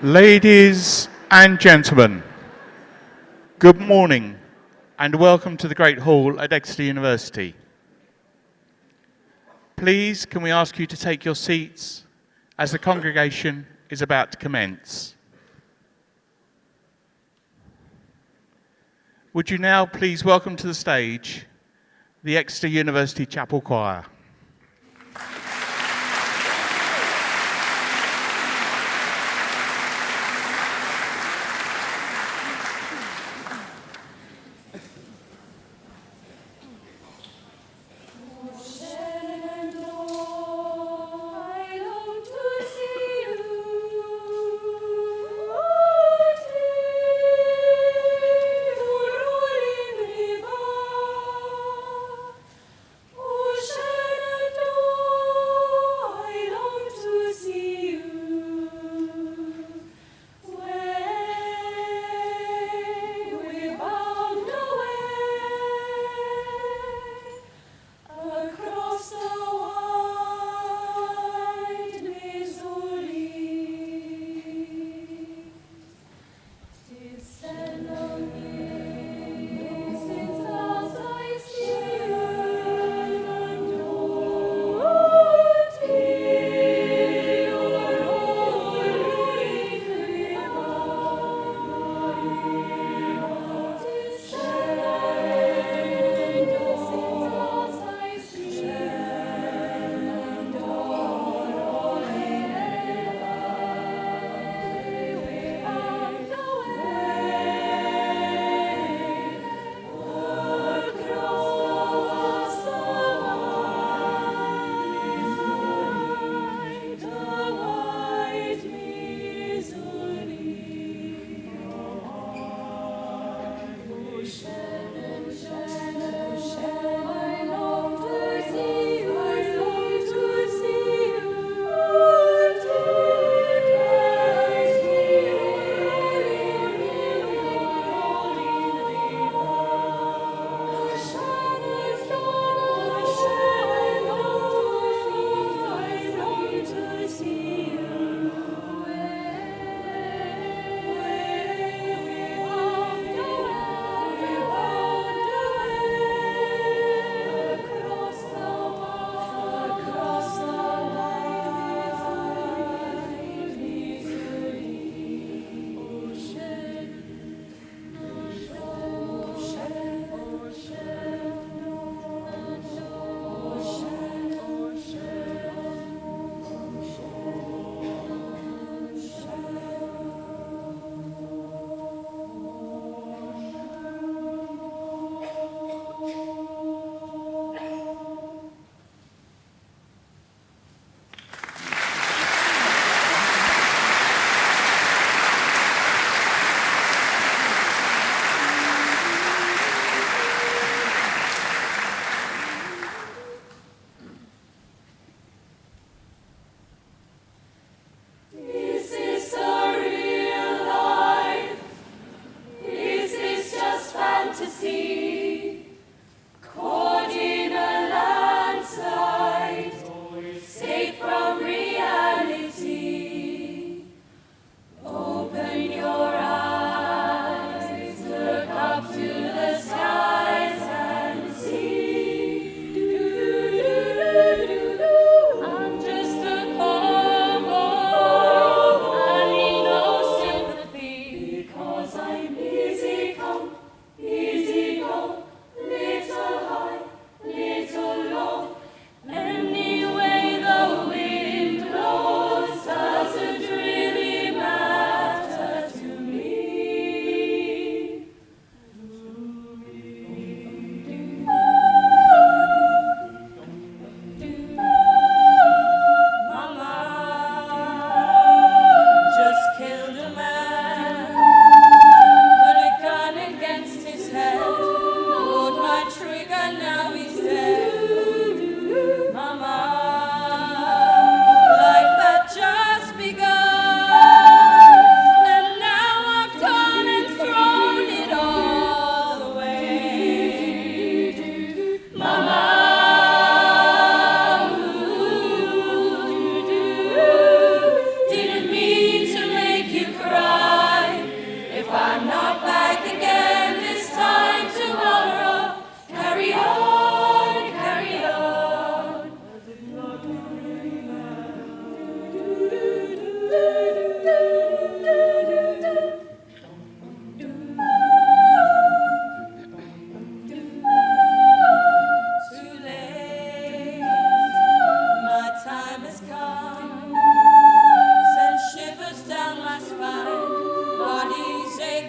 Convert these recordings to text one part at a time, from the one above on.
Ladies and gentlemen, good morning and welcome to the Great Hall at Exeter University. Please, can we ask you to take your seats as the congregation is about to commence. Would you now please welcome to the stage the Exeter University Chapel Choir. Shall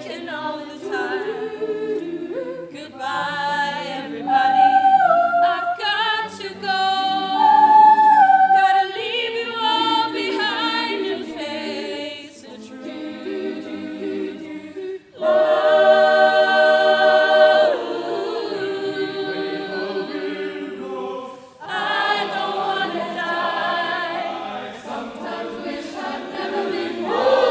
shaking all the time. Goodbye, everybody. I've got to go. Gotta leave you all behind and face the truth. I don't wanna die. Sometimes wish I'd never been born.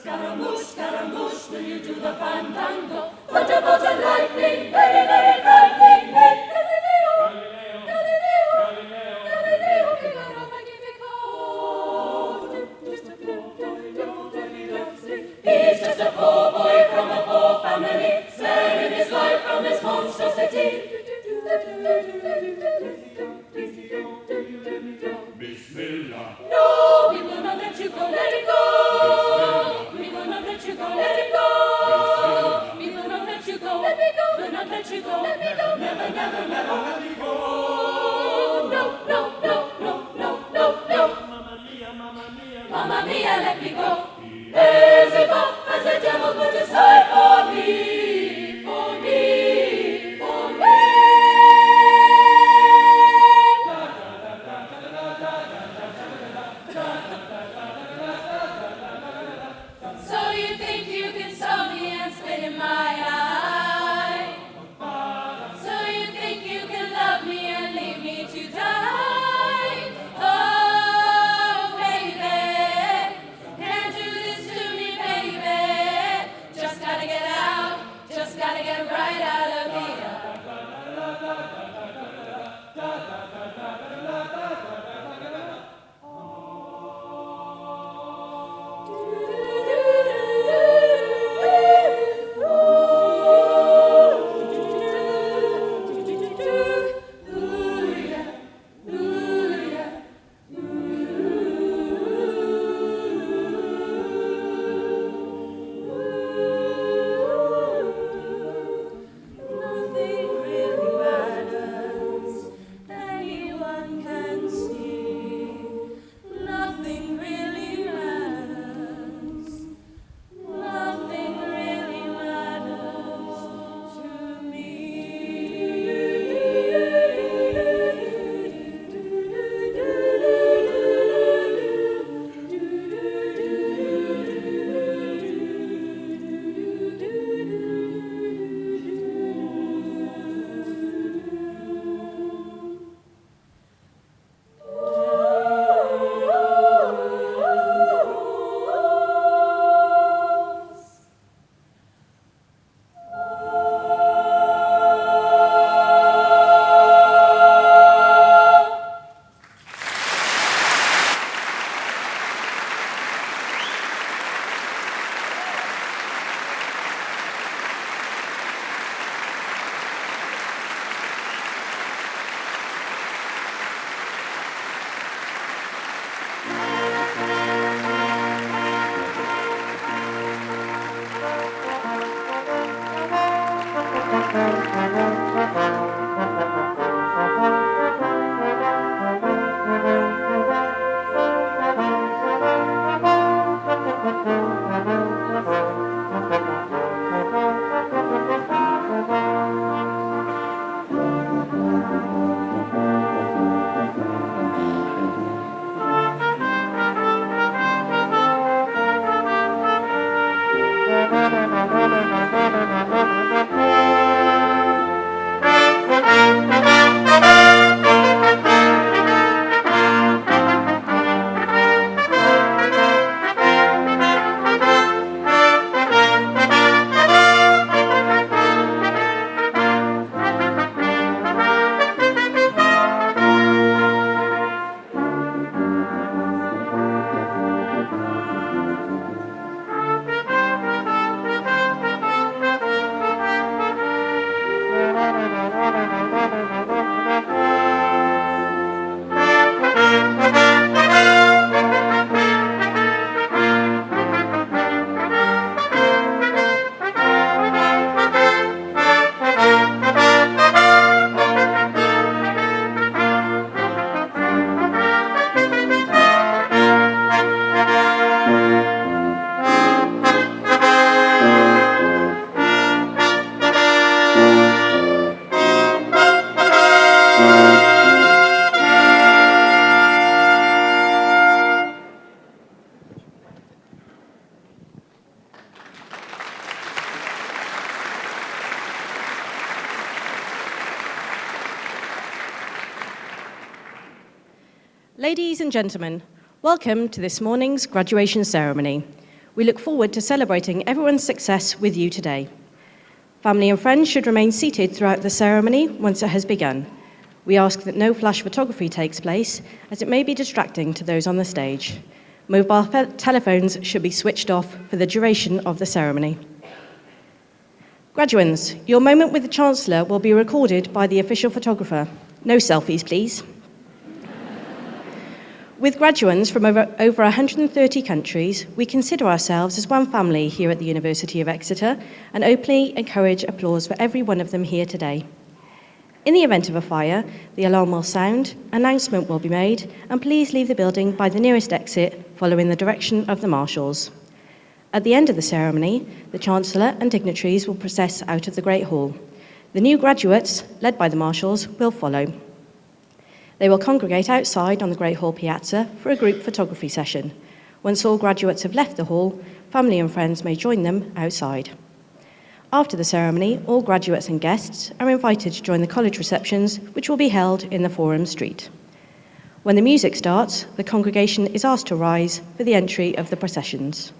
Scaramouche, Scaramouche, will you do the fandango? Thunderbolts and lightning, very, very frightening me. Galileo, Galileo, Galileo, Figaro, Magnifico. He's just a poor boy from a poor family, sparing his life from this monstrosity. Bismillah. No, we will not let you go, let it go. We will not let you go, let it go. We will not let you go, let me go. We'll not let you go, let me go. Never, never, never let me go. No, no, no, no, no, no, no. Mamma mia, let me go. Beelzebub has the devil put aside for me, for me, for me. So you think you can stop me and spit in my eye? So you think you can love me and leave me to die? Oh, baby, can't do this to me, baby. Just gotta get out, just gotta get right out of here. Nothing really matters, anyone can see. Nothing really matters. Nothing really matters to me. Ladies and gentlemen, welcome to this morning's graduation ceremony. We look forward to celebrating everyone's success with you today. Family and friends should remain seated throughout the ceremony once it has begun. We ask that no flash photography takes place, as it may be distracting to those on the stage. Mobile telephones should be switched off for the duration of the ceremony. Graduands, your moment with the Chancellor will be recorded by the official photographer. No selfies, please. With graduands from over 130 countries, we consider ourselves as one family here at the University of Exeter and openly encourage applause for every one of them here today. In the event of a fire, the alarm will sound, announcement will be made, and please leave the building by the nearest exit, following the direction of the marshals. At the end of the ceremony, the Chancellor and dignitaries will process out of the Great Hall. The new graduates, led by the marshals, will follow. They will congregate outside on the Great Hall piazza for a group photography session. Once all graduates have left the hall, family and friends may join them outside. After the ceremony, all graduates and guests are invited to join the college receptions, which will be held in the Forum Street. When the music starts, the congregation is asked to rise for the entry of the processions.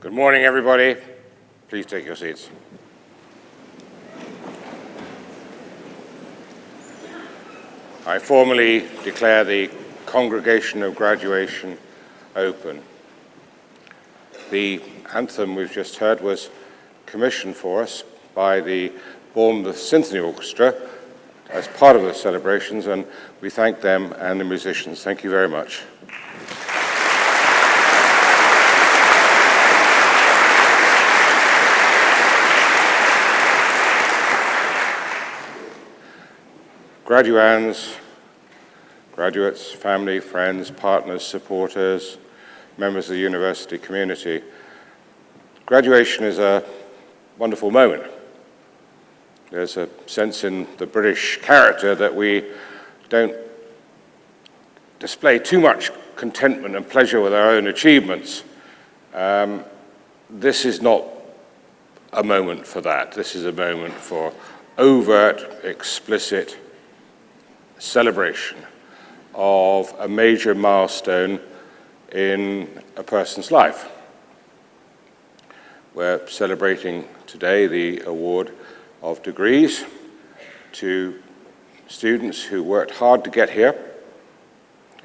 Good morning, everybody. Please take your seats. I formally declare the Congregation of Graduation open. The anthem we've just heard was commissioned for us by the Bournemouth Symphony Orchestra as part of the celebrations, and we thank them and the musicians. Thank you very much. Graduands, graduates, family, friends, partners, supporters, members of the university community, graduation is a wonderful moment. There's a sense in the British character that we don't display too much contentment and pleasure with our own achievements. This is not a moment for that. This is a moment for overt, explicit celebration of a major milestone in a person's life. We're celebrating today the award of degrees to students who worked hard to get here.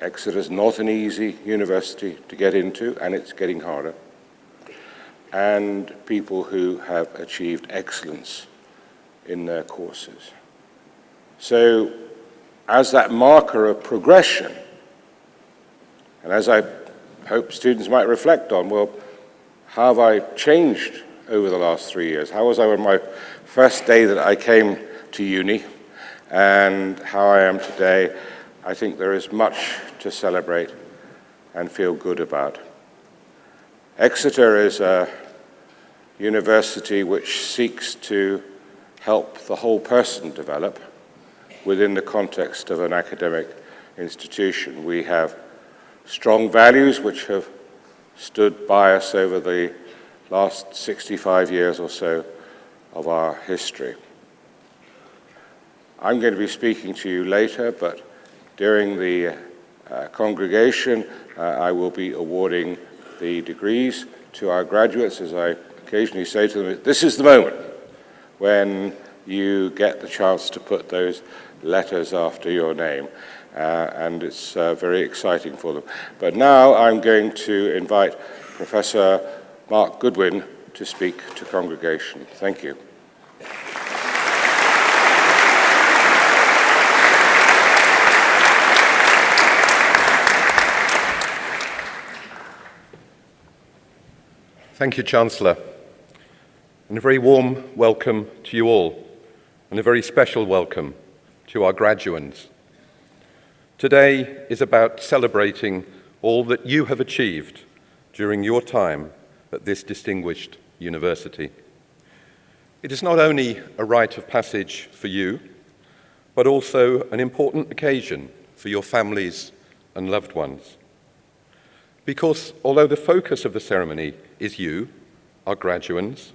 Exeter's not an easy university to get into, and it's getting harder. And people who have achieved excellence in their courses. So, as that marker of progression, and as I hope students might reflect on, well, how have I changed over the last 3 years? How was I on my first day that I came to uni, and how I am today? I think there is much to celebrate and feel good about. Exeter is a university which seeks to help the whole person develop within the context of an academic institution. We have strong values which have stood by us over the last 65 years or so of our history. I'm going to be speaking to you later, but during the congregation, I will be awarding the degrees to our graduates. As I occasionally say to them, this is the moment when you get the chance to put those letters after your name, and it's very exciting for them. But now I'm going to invite Professor Mark Goodwin to speak to congregation. Thank you. Thank you, Chancellor, and a very warm welcome to you all, and a very special welcome to our graduands. Today is about celebrating all that you have achieved during your time at this distinguished university. It is not only a rite of passage for you, but also an important occasion for your families and loved ones. Because although the focus of the ceremony is you, our graduands,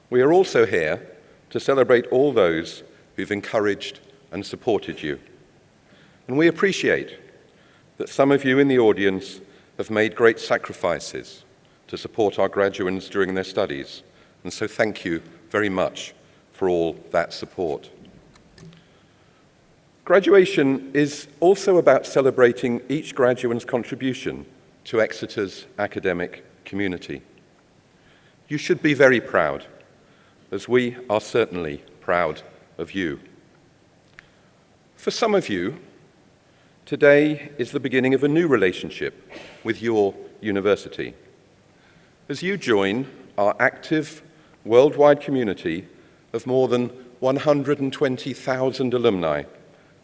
we are also here to celebrate all those who've encouraged and supported you. And we appreciate that some of you in the audience have made great sacrifices to support our graduands during their studies, and so thank you very much for all that support. Graduation is also about celebrating each graduand's contribution to Exeter's academic community. You should be very proud, as we are certainly proud of you. For some of you, today is the beginning of a new relationship with your university, as you join our active worldwide community of more than 120,000 alumni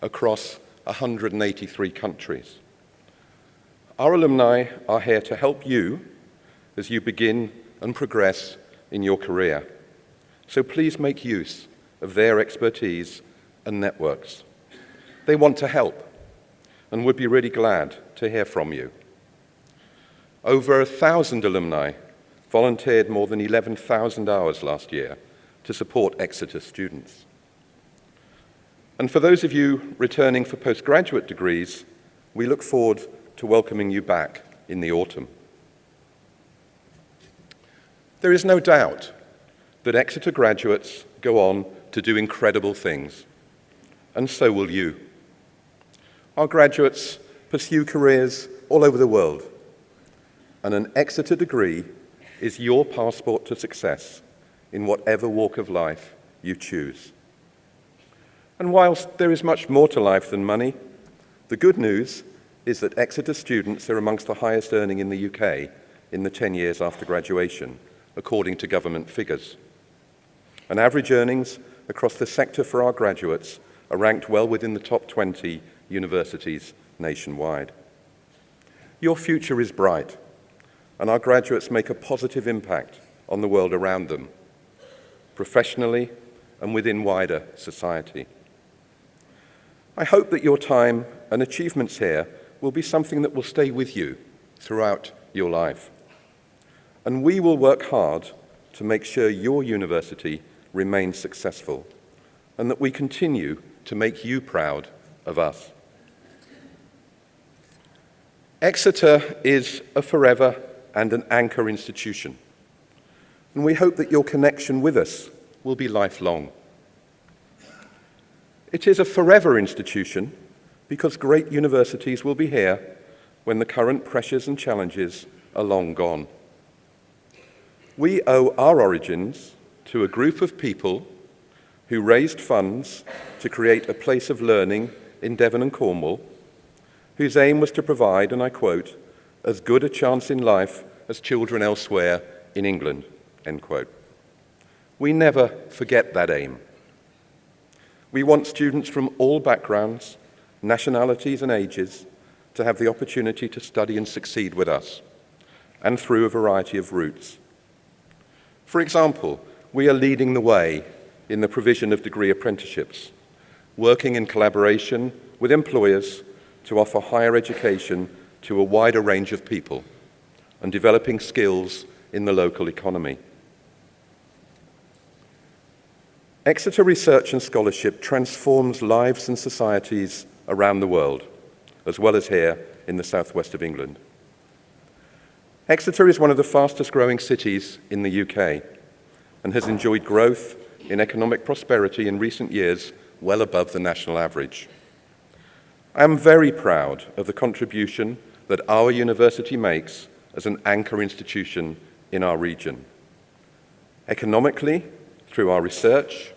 across 183 countries. Our alumni are here to help you as you begin and progress in your career. So please make use of their expertise and networks. They want to help and would be really glad to hear from you. Over 1,000 alumni volunteered more than 11,000 hours last year to support Exeter students. And for those of you returning for postgraduate degrees, we look forward to welcoming you back in the autumn. There is no doubt that Exeter graduates go on to do incredible things, and so will you. Our graduates pursue careers all over the world, and an Exeter degree is your passport to success in whatever walk of life you choose. And whilst there is much more to life than money, the good news is that Exeter students are amongst the highest earning in the UK in the 10 years after graduation, according to government figures. And average earnings across the sector for our graduates are ranked well within the top 20 universities nationwide. Your future is bright, and our graduates make a positive impact on the world around them, professionally and within wider society. I hope that your time and achievements here will be something that will stay with you throughout your life. And we will work hard to make sure your university remains successful and that we continue to make you proud of us. Exeter is a forever and an anchor institution, and we hope that your connection with us will be lifelong. It is a forever institution because great universities will be here when the current pressures and challenges are long gone. We owe our origins to a group of people who raised funds to create a place of learning in Devon and Cornwall, whose aim was to provide, and I quote, as good a chance in life as children elsewhere in England, end quote. We never forget that aim. We want students from all backgrounds, nationalities and ages to have the opportunity to study and succeed with us, and through a variety of routes. For example, we are leading the way in the provision of degree apprenticeships, working in collaboration with employers to offer higher education to a wider range of people and developing skills in the local economy. Exeter Research and Scholarship transforms lives and societies around the world, as well as here in the southwest of England. Exeter is one of the fastest growing cities in the UK and has enjoyed growth in economic prosperity in recent years well above the national average. I am very proud of the contribution that our university makes as an anchor institution in our region. Economically, through our research,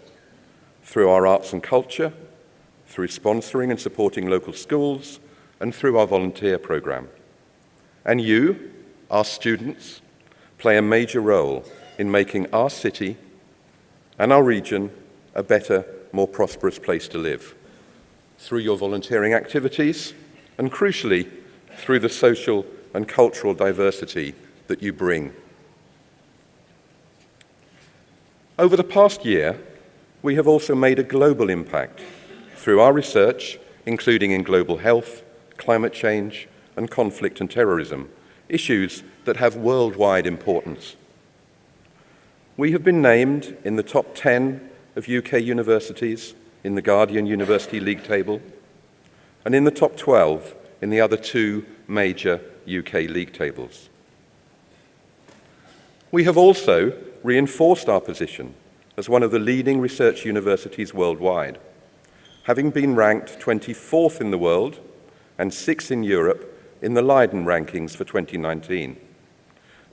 through our arts and culture, through sponsoring and supporting local schools, and through our volunteer program. And you, our students, play a major role in making our city and our region a better, more prosperous place to live, through your volunteering activities, and crucially, through the social and cultural diversity that you bring. Over the past year, we have also made a global impact through our research, including in global health, climate change, and conflict and terrorism, issues that have worldwide importance. We have been named in the top 10 of UK universities in the Guardian University League table, and in the top 12 in the other two major UK league tables. We have also reinforced our position as one of the leading research universities worldwide, having been ranked 24th in the world and 6th in Europe in the Leiden rankings for 2019,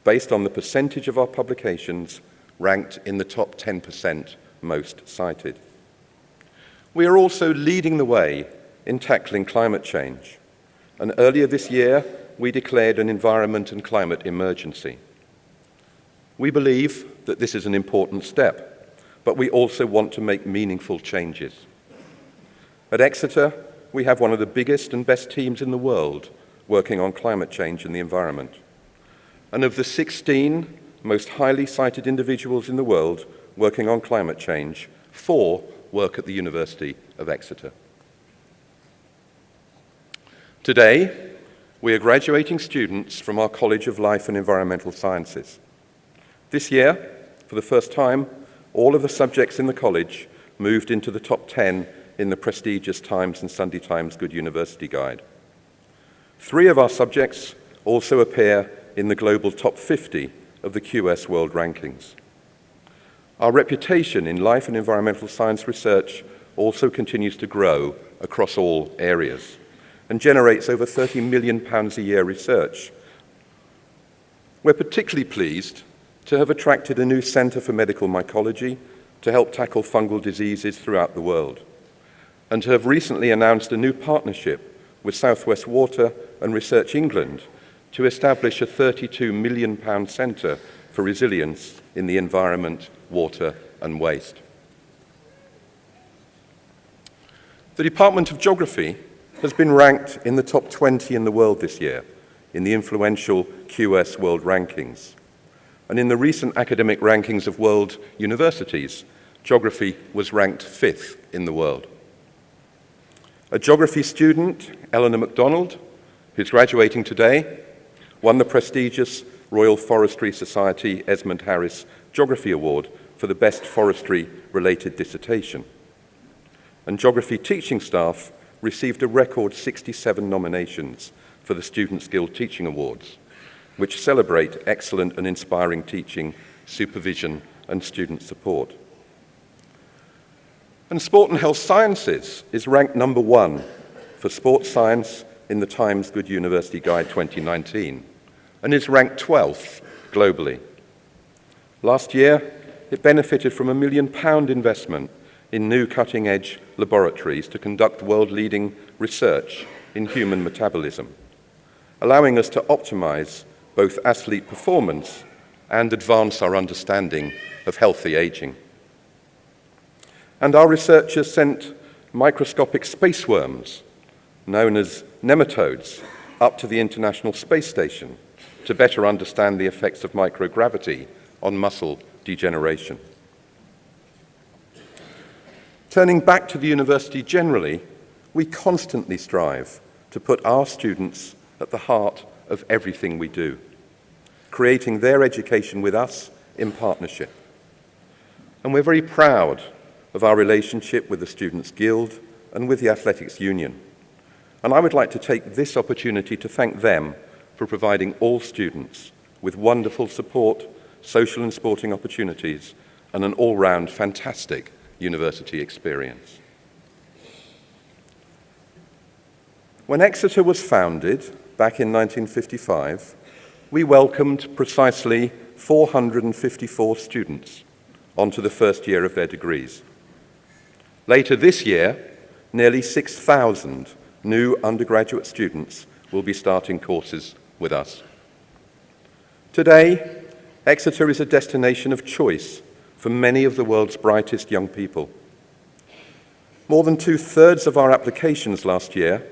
based on the percentage of our publications ranked in the top 10% most cited. We are also leading the way in tackling climate change, and earlier this year we declared an environment and climate emergency. We believe that this is an important step, but we also want to make meaningful changes. At Exeter, we have one of the biggest and best teams in the world working on climate change and the environment. And of the 16 most highly cited individuals in the world working on climate change, 4 work at the University of Exeter. Today, we are graduating students from our College of Life and Environmental Sciences. This year, for the first time, all of the subjects in the college moved into the top 10 in the prestigious Times and Sunday Times Good University Guide. 3 of our subjects also appear in the global top 50 of the QS World Rankings. Our reputation in life and environmental science research also continues to grow across all areas and generates over £30 million a year research. We're particularly pleased to have attracted a new Centre for Medical Mycology to help tackle fungal diseases throughout the world, and to have recently announced a new partnership with South West Water and Research England to establish a £32 million centre for resilience in the environment, water and waste. The Department of Geography has been ranked in the top 20 in the world this year in the influential QS World Rankings. And in the recent academic rankings of world universities, geography was ranked 5th in the world. A geography student, Eleanor MacDonald, who's graduating today, won the prestigious Royal Forestry Society Esmond Harris Geography Award for the best forestry-related dissertation. And geography teaching staff received a record 67 nominations for the Students' Guild Teaching Awards, which celebrate excellent and inspiring teaching, supervision, and student support. And Sport and Health Sciences is ranked number 1 for sports science in the Times Good University Guide 2019, and is ranked 12th globally. Last year, it benefited from a £1 million investment in new cutting-edge laboratories to conduct world-leading research in human metabolism, allowing us to optimize both athlete performance and advance our understanding of healthy aging. And our researchers sent microscopic space worms, known as nematodes, up to the International Space Station to better understand the effects of microgravity on muscle degeneration. Turning back to the university generally, we constantly strive to put our students at the heart of everything we do, creating their education with us in partnership. And we're very proud of our relationship with the Students' Guild and with the Athletics Union. And I would like to take this opportunity to thank them for providing all students with wonderful support, social and sporting opportunities, and an all-round fantastic university experience. When Exeter was founded back in 1955, we welcomed precisely 454 students onto the first year of their degrees. Later this year, nearly 6,000 new undergraduate students will be starting courses with us. Today, Exeter is a destination of choice for many of the world's brightest young people. More than 2/3 of our applications last year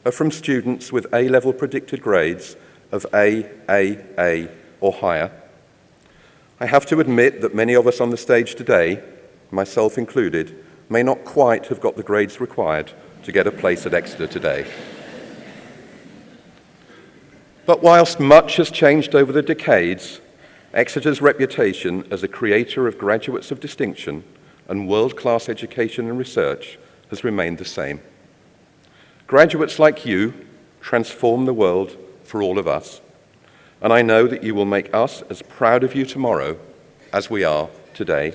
are from students with A-level predicted grades of A, or higher. I have to admit that many of us on the stage today, myself included, may not quite have got the grades required to get a place at Exeter today. But whilst much has changed over the decades, Exeter's reputation as a creator of graduates of distinction and world-class education and research has remained the same. Graduates like you transform the world for all of us, and I know that you will make us as proud of you tomorrow as we are today.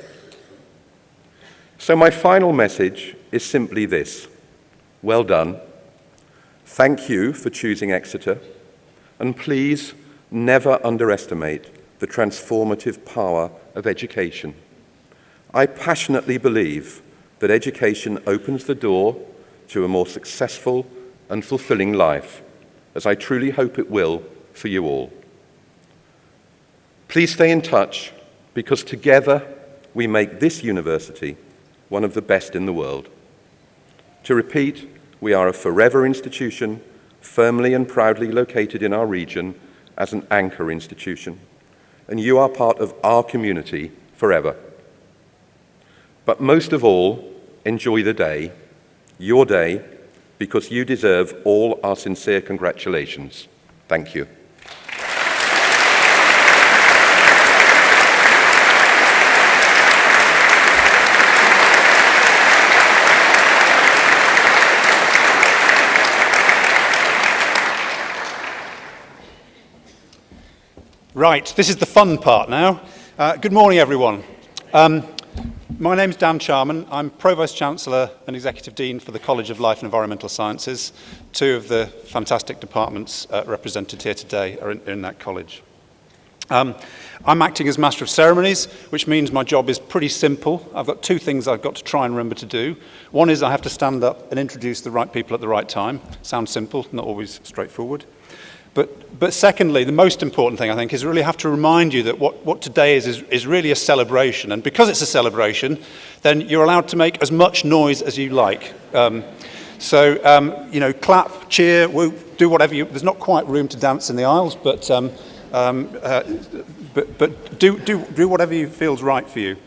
So my final message is simply this: well done. Thank you for choosing Exeter, and please never underestimate the transformative power of education. I passionately believe that education opens the door to a more successful and fulfilling life, as I truly hope it will for you all. Please stay in touch, because together we make this university one of the best in the world. To repeat, we are a forever institution, firmly and proudly located in our region as an anchor institution, and you are part of our community forever. But most of all, enjoy the day, your day, because you deserve all our sincere congratulations. Thank you. Right, this is the fun part now. Good morning, everyone. My name's Dan Charman. I'm Provost Chancellor and Executive Dean for the College of Life and Environmental Sciences. Two of the fantastic departments represented here today are in that college. I'm acting as Master of Ceremonies, which means my job is pretty simple. I've got two things I've got to try and remember to do. One is I have to stand up and introduce the right people at the right time. Sounds simple, not always straightforward. But secondly, the most important thing, I think, is really have to remind you that what today is really a celebration. And because it's a celebration, then you're allowed to make as much noise as you like. Clap, cheer, whoop, do whatever you... There's not quite room to dance in the aisles, but do whatever feels right for you.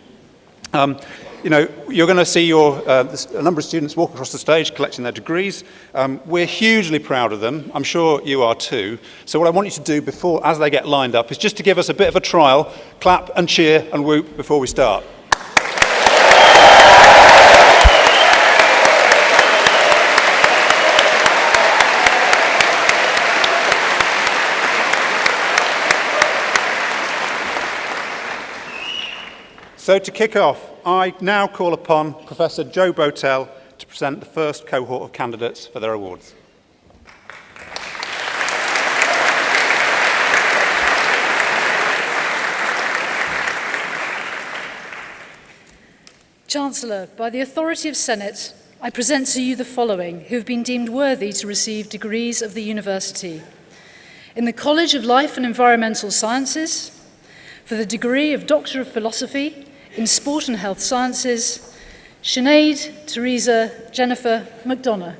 You're going to see a number of students walk across the stage collecting their degrees. We're hugely proud of them. I'm sure you are too. So what I want you to do as they get lined up, is just to give us a bit of a trial, clap and cheer and whoop before we start. So to kick off, I now call upon Professor Joe Botel to present the first cohort of candidates for their awards. Chancellor, by the authority of Senate, I present to you the following who have been deemed worthy to receive degrees of the university. In the College of Life and Environmental Sciences, for the degree of Doctor of Philosophy in Sport and Health Sciences, Sinead Teresa Jennifer McDonough.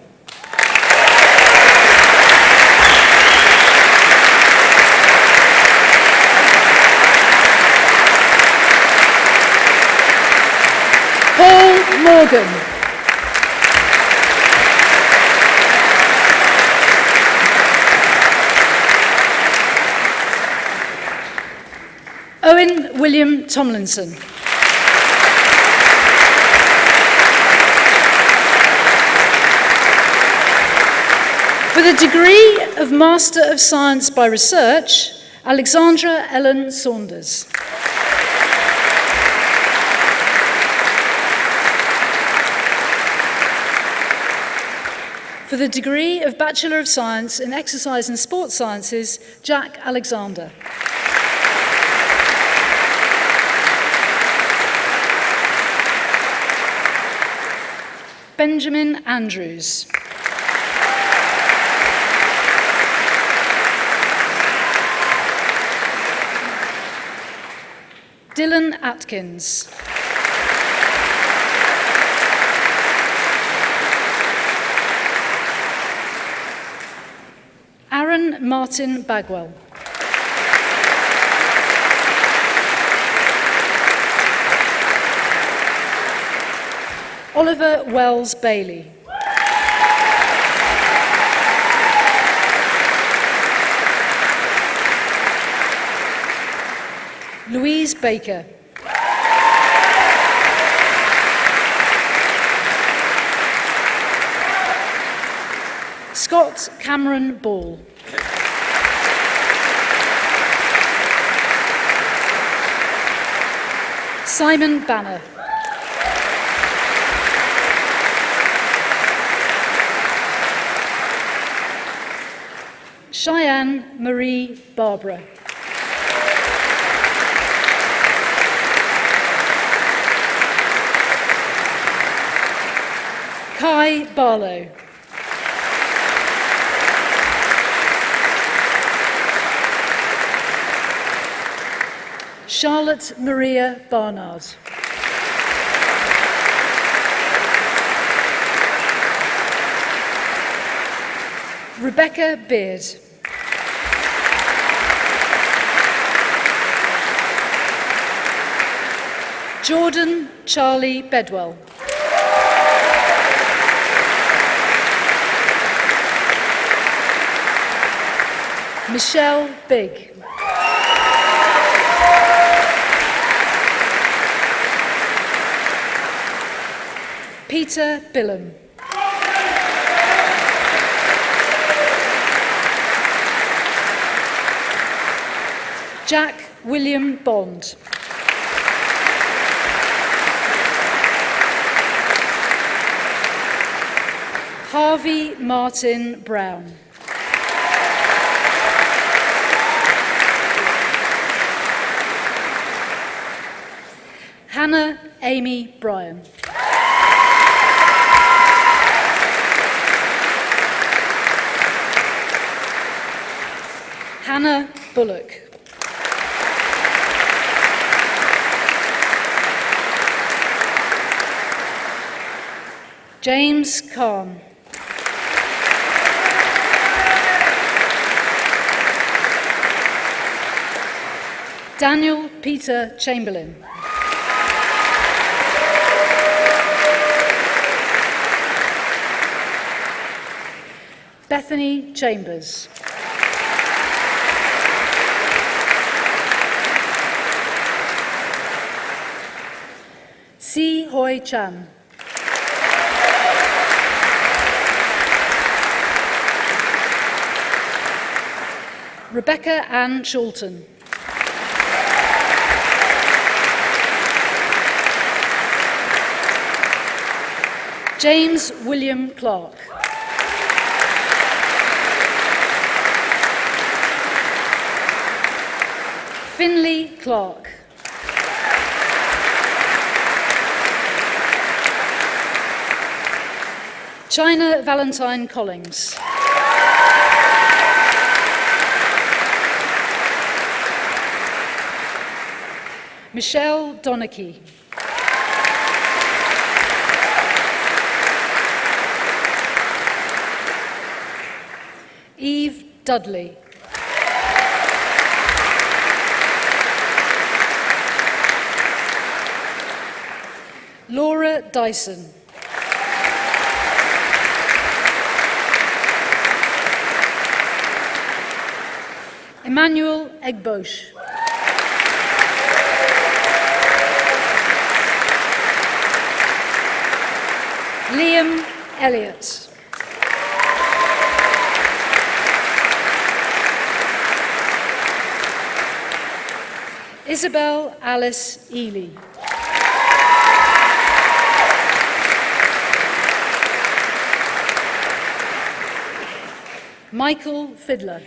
Paul Morgan. Owen William Tomlinson. For the degree of Master of Science by Research, Alexandra Ellen Saunders. For the degree of Bachelor of Science in Exercise and Sports Sciences, Jack Alexander. Benjamin Andrews. Dylan Atkins. Aaron Martin Bagwell. Oliver Wells Bailey. Louise Baker. Scott Cameron Ball. Simon Banner. Cheyenne Marie Barbara. Kai Barlow. Charlotte Maria Barnard. Rebecca Beard. Jordan Charlie Bedwell. Michelle Big. Peter Billam. Jack William Bond. Harvey Martin Brown. Hannah Amy Bryan. Hannah Bullock. James Kahn. Daniel Peter Chamberlain. Bethany Chambers. Si Hoi Chan. Rebecca Ann Shulton. James William Clark. Finley Clark. China Valentine Collings. Michelle Donachie. Eve Dudley. Laura Dyson. Emmanuel Egbosch. Liam Elliott. Isabel Alice Ely. Michael Fiddler.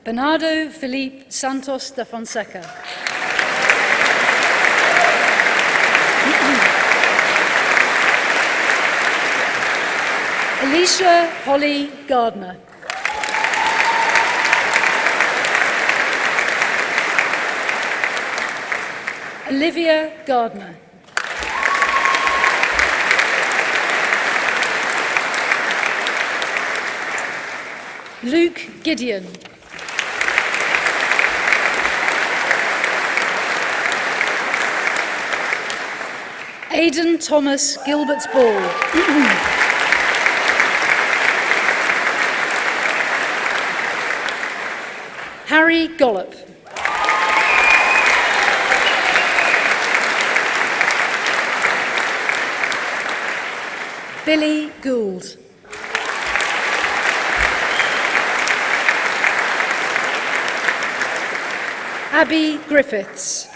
Bernardo Felipe Santos da Fonseca. Alicia Holly Gardner. Olivia Gardner. Luke Gideon. Aidan Thomas Gilberts Ball. Harry Gollop. Billy Gould. Abby Griffiths.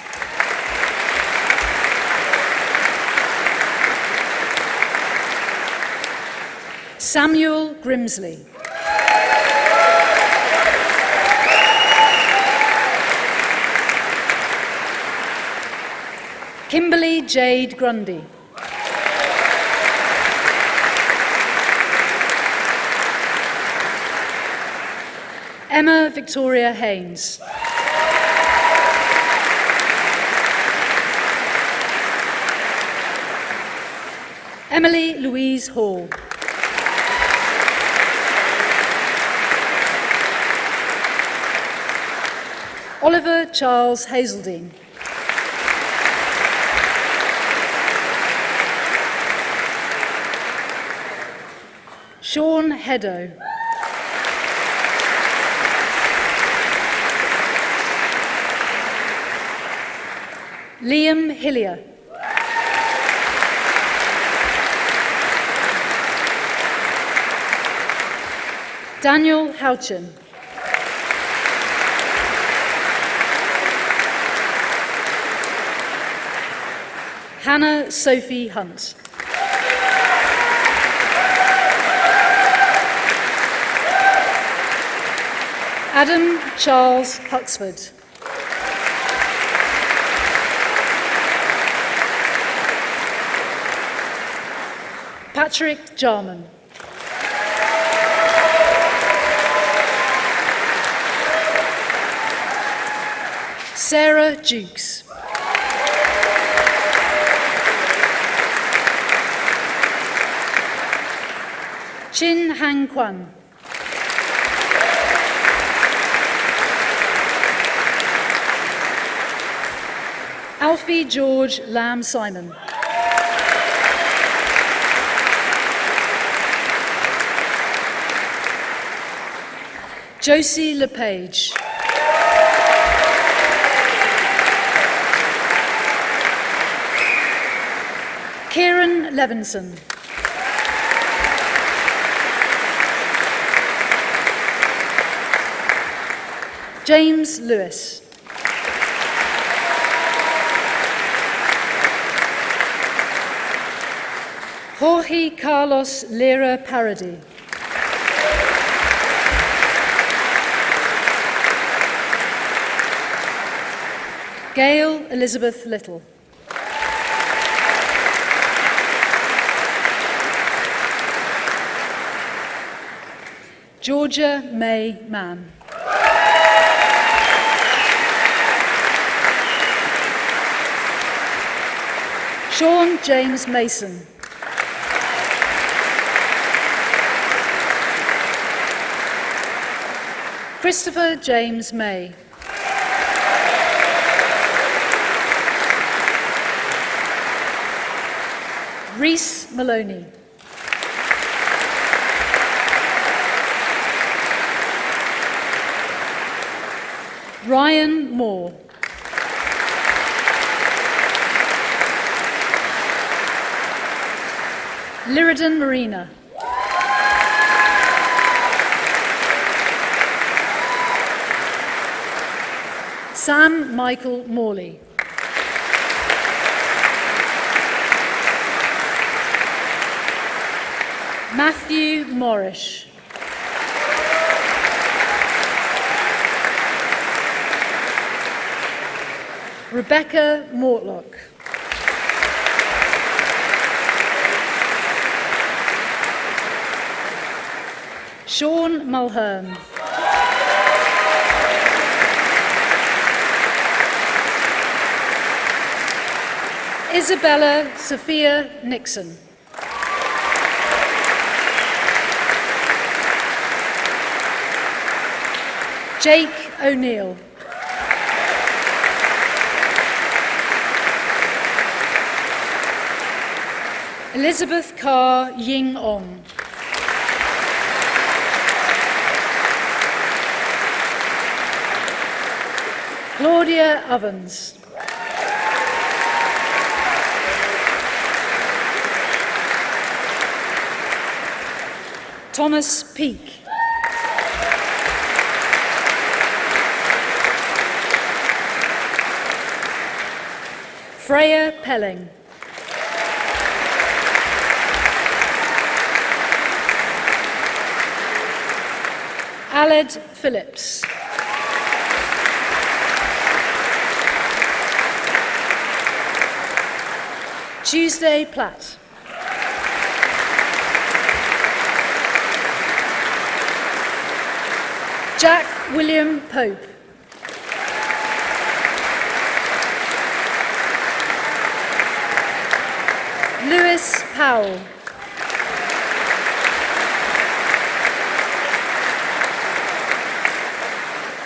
Samuel Grimsley. Kimberly Jade Grundy. Emma Victoria Haynes. Emily Louise Hall. Oliver Charles Hazeldine. Sean Heddo. Liam Hillier. Daniel Houchin. Hannah Sophie Hunt. Adam Charles Huxford. Patrick Jarman. Sarah Jukes. Chin Hang Kwan. Alfie George Lamb Simon. Josie LePage. Kieran Levinson. James Lewis. Jorge Carlos Lira Parody. Gail Elizabeth Little. Georgia May Mann. Sean James Mason. Christopher James May. Reese Maloney. Ryan Moore. Liridan Marina. Sam Michael Morley. Matthew Morrish. Rebecca Mortlock. Sean Mulhern. Isabella Sophia Nixon. Jake O'Neill. Elizabeth Carr Ying Ong. Claudia Ovens. Thomas Peake. Freya Pelling. Aled Phillips. Tuesday Platt. Jack William Pope. Lewis Powell.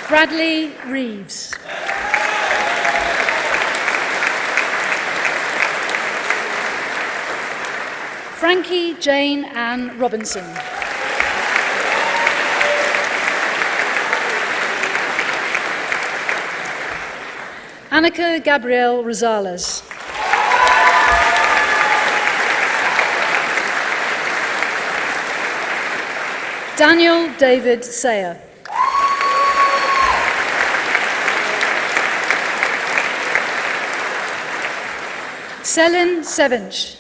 Bradley Reeves. Frankie Jane Ann Robinson. Annika Gabrielle Rosales. Daniel David Sayer. Selin Sevinch.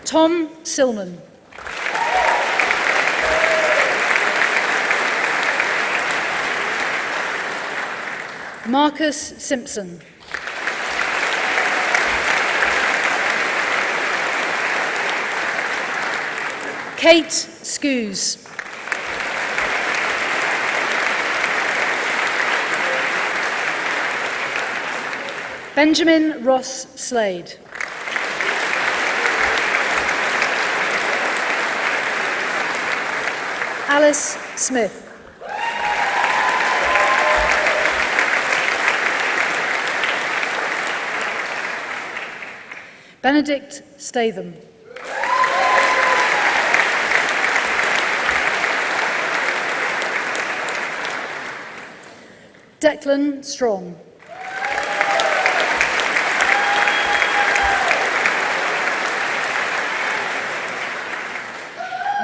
Tom Silman. Marcus Simpson. Kate Scoos. Benjamin Ross Slade. Alice Smith. Benedict Statham. Declan Strong.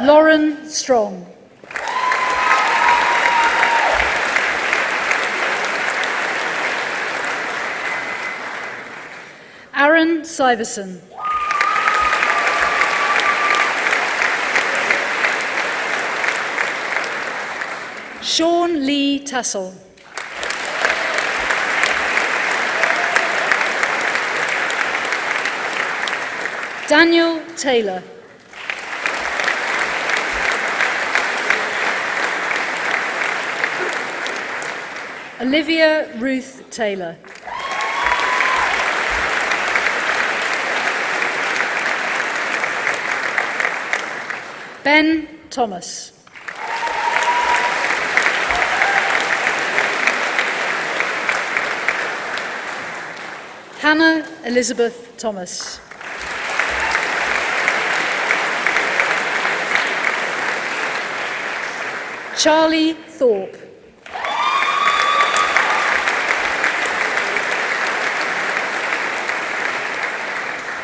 Lauren Strong. Aaron Syverson. Sean Lee Tassel. Daniel Taylor. Olivia Ruth Taylor. Ben Thomas. Hannah Elizabeth Thomas. Charlie Thorpe.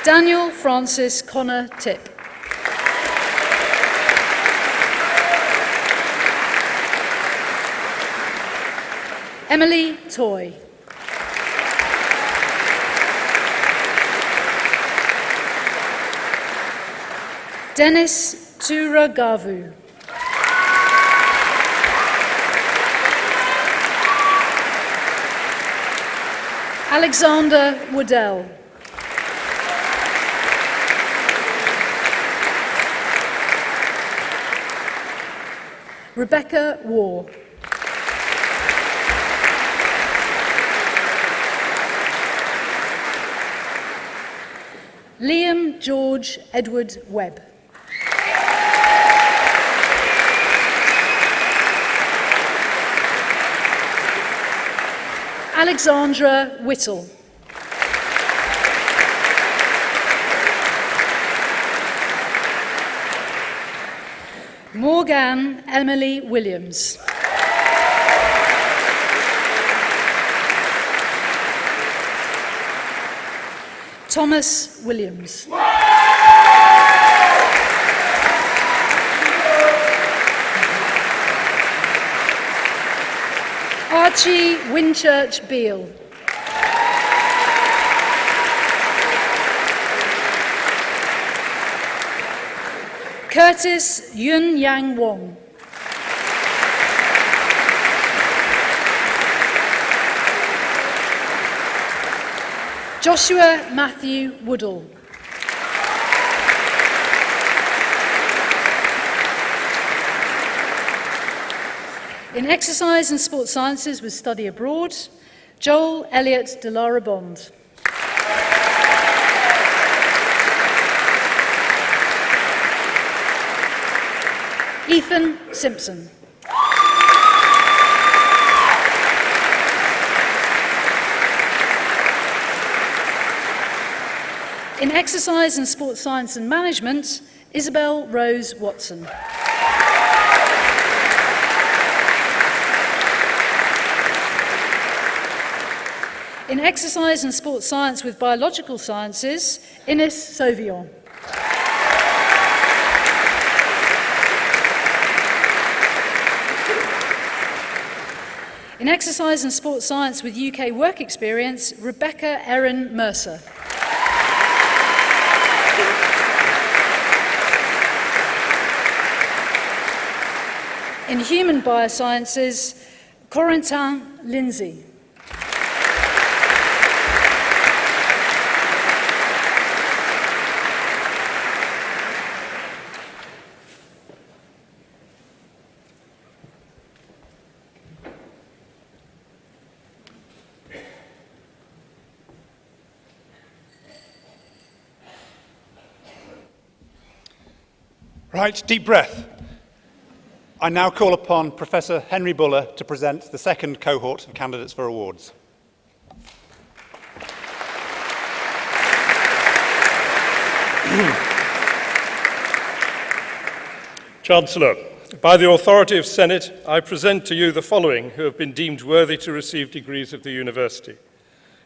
Daniel Francis Connor Tipp. Emily Toy. Dennis Turagavu. Alexander Woodell. Rebecca Waugh. Liam George Edward Webb. Alexandra Whittle. Morgan Emily Williams. Thomas Williams. Archie Winchurch Beale. Curtis Yun Yang Wong. Joshua Matthew Woodall. In exercise and sports sciences with study abroad, Joel Elliott de Lara Bond. Ethan Simpson. In exercise and sports science and management, Isabel Rose Watson. In exercise and sports science with biological sciences, Ines Sauvion. In exercise and sports science with UK work experience, Rebecca Erin Mercer. In human biosciences, Corentin Lindsay. Right, deep breath. I now call upon Professor Henry Buller to present the second cohort of candidates for awards. Chancellor, by the authority of Senate, I present to you the following who have been deemed worthy to receive degrees of the university.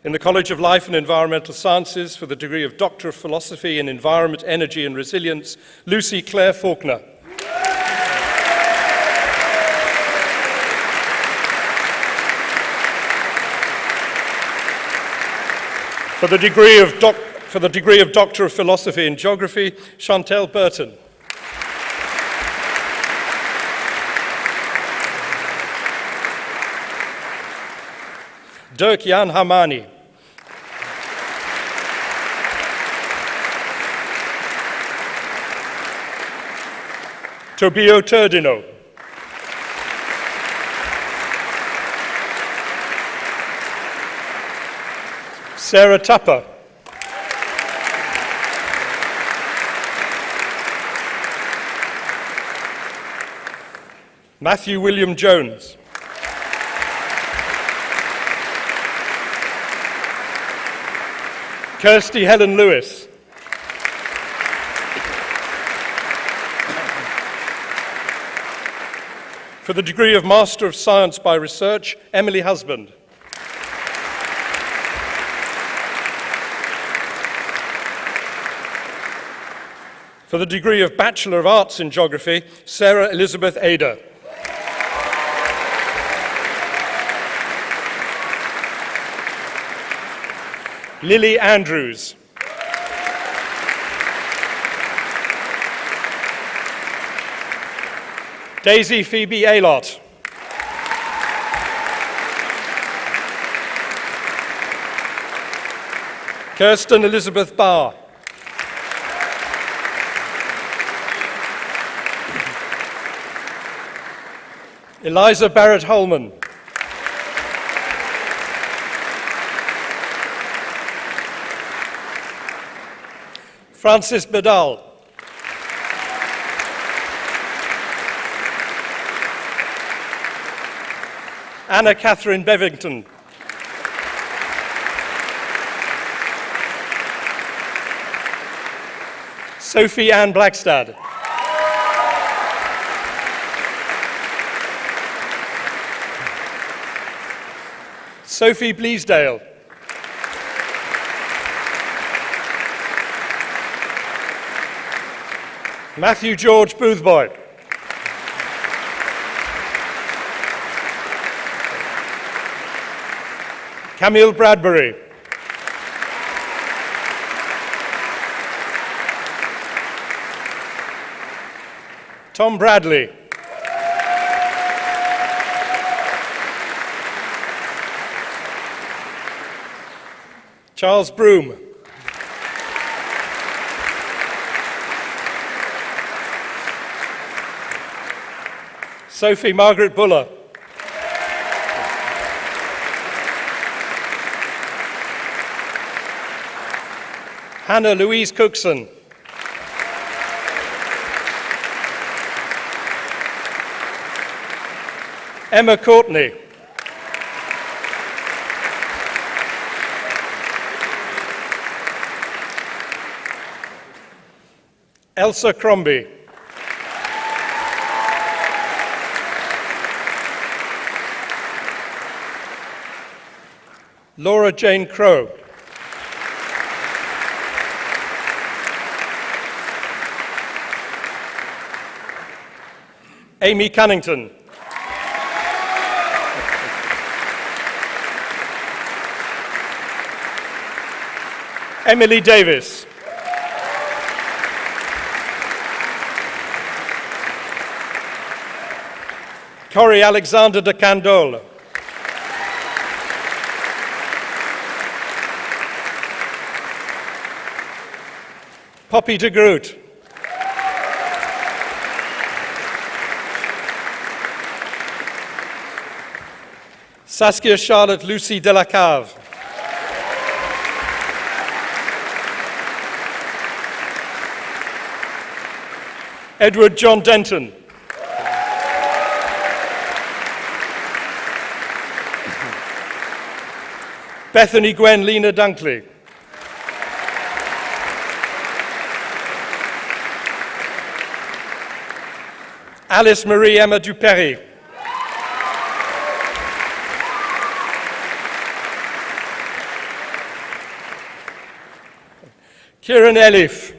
In the College of Life and Environmental Sciences, for the degree of Doctor of Philosophy in Environment, Energy and Resilience, Lucy Claire Faulkner. For the degree of Doctor of Philosophy in Geography, Chantel Burton. Dirk Jan Hamani. Tobio Turdino. Sarah Tapper. Matthew William Jones. Kirsty Helen Lewis. For the degree of Master of Science by Research, Emily Husband. For the degree of Bachelor of Arts in Geography, Sarah Elizabeth Ada. Lily Andrews. Daisy Phoebe Aylott. Kirsten Elizabeth Barr. Eliza Barrett Holman. Francis Bedal. Anna Catherine Bevington. Sophie Ann Blackstad. Sophie Bleasdale. Matthew George Boothboy. Camille Bradbury. Tom Bradley. Charles Broom. Sophie Margaret Buller. Hannah Louise Cookson. Emma Courtney. Elsa Crombie. Laura Jane Crow. Amy Cunnington. Emily Davis. Corey Alexander de Candolle. Poppy de Groot. Saskia Charlotte Lucy Delacave. Edward John Denton. Bethany Gwen Lena Dunkley. Alice Marie Emma Duperry. Kieran Elif.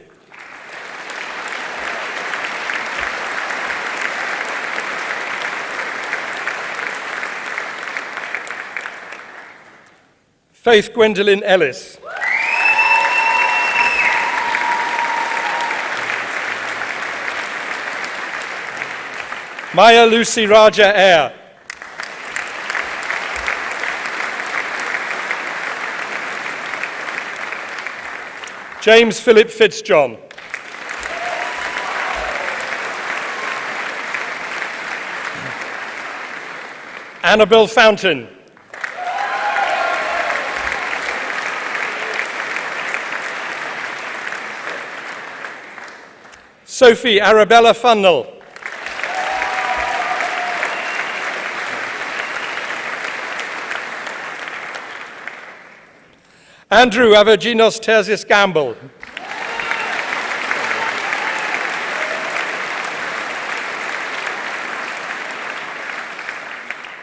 Faith Gwendolyn Ellis. Maya Lucy Raja Ayer. James Philip Fitzjohn. Annabel Fountain. Sophie Arabella Funnell. Andrew Avaginos Terzius Gamble.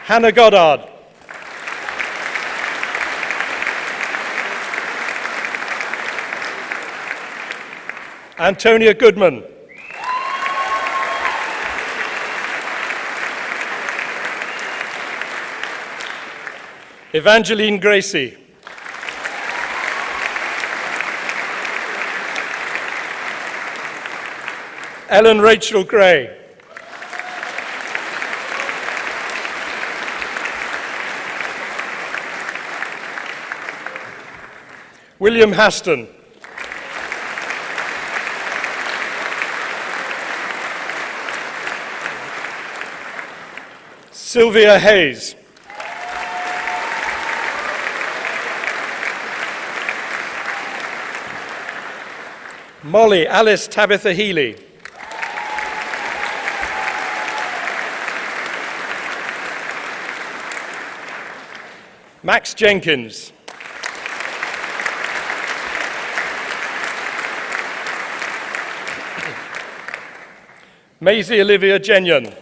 Hannah Goddard. Antonia Goodman. Evangeline Gracie. Ellen Rachel Gray. William Haston. Sylvia Hayes. Molly Alice Tabitha Healy. Max Jenkins. Maisie Olivia Genyon.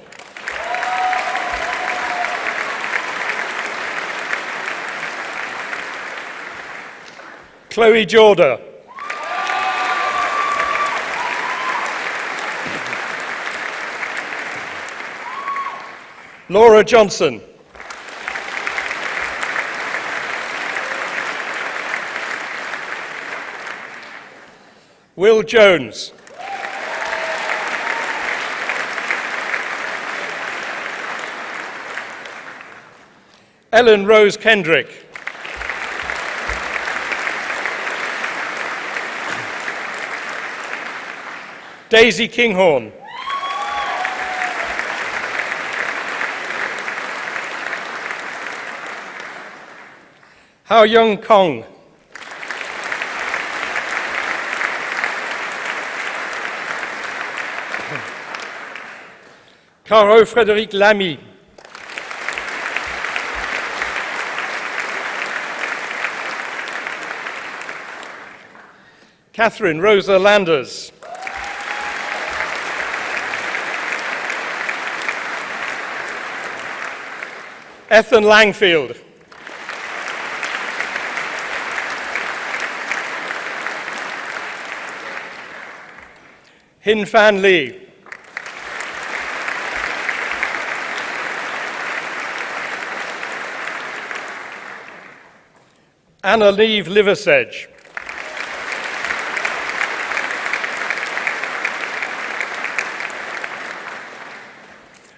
Chloe Jorda. Laura Johnson. Will Jones. Ellen Rose Kendrick. Daisy Kinghorn. Hao Young Kong. Caro Frédéric Lamy. Catherine Rosa Landers. Ethan Langfield. Hin Fan Lee. Anna Neve Liversedge.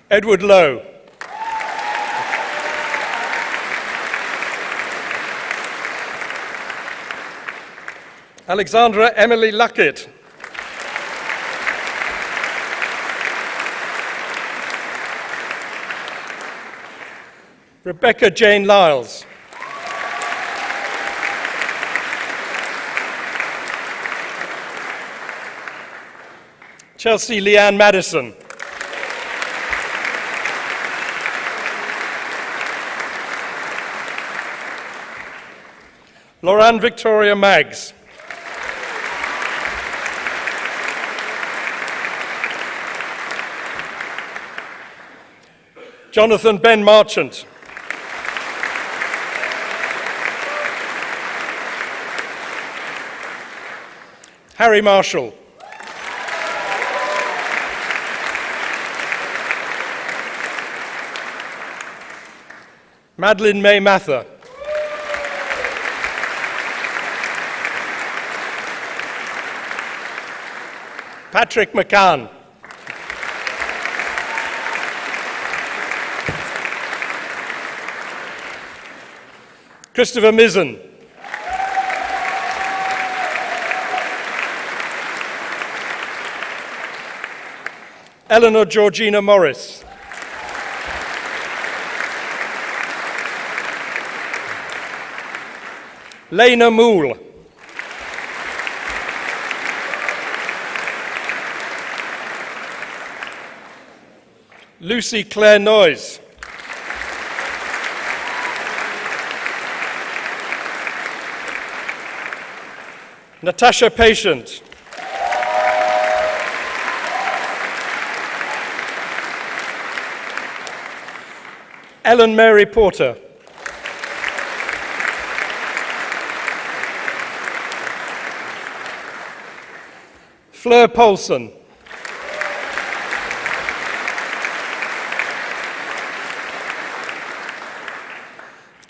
Edward Lowe. Alexandra Emily Luckett. Rebecca Jane Lyles. Chelsea Leanne Madison. Lauren Victoria Maggs. Jonathan Ben Marchant. Harry Marshall. Madeline May Mather. Patrick McCann. Christopher Mizzen. Eleanor Georgina Morris. Lena Moole. Lucy Claire Noyes. Natasha Patient. Ellen Mary Porter. Fleur Polson.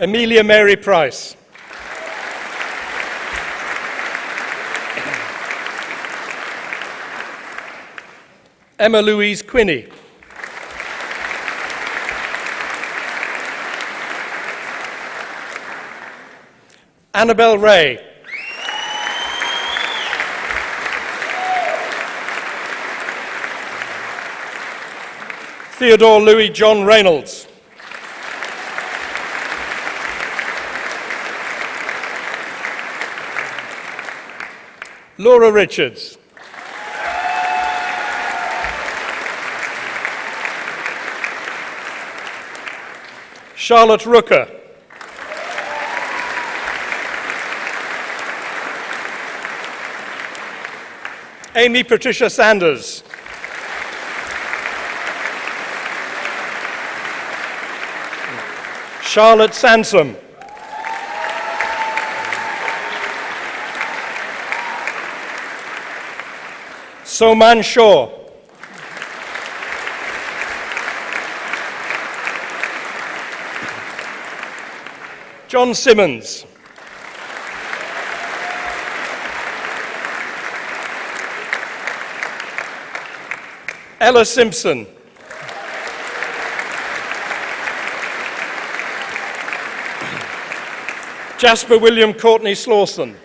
Amelia Mary Price. Emma Louise Quinney. Annabelle Ray. Theodore Louis John Reynolds. Laura Richards. Charlotte Rooker. Amy Patricia Sanders. Charlotte Sansom. Soman Shaw. John Simmons. Ella Simpson. Jasper William Courtney Slawson.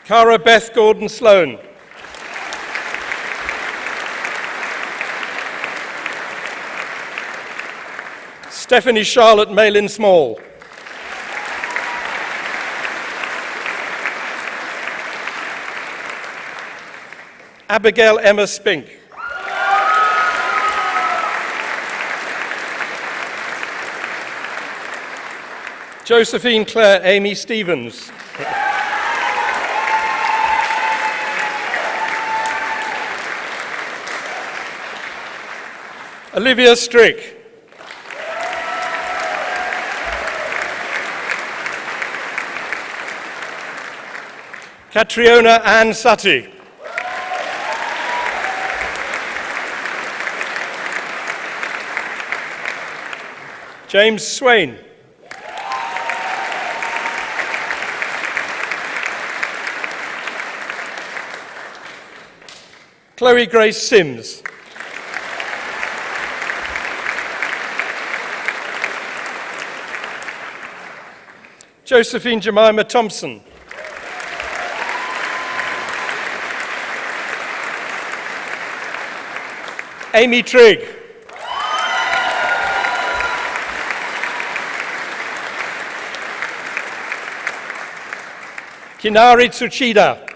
Cara Beth Gordon Sloan. Stephanie Charlotte Malin Small. Abigail Emma Spink. Josephine Claire Amy Stevens. Olivia Strick. Catriona Ann Sutty. James Swain. Chloe Grace Sims. Josephine Jemima Thompson. Amy Trigg. Kinari Tsuchida.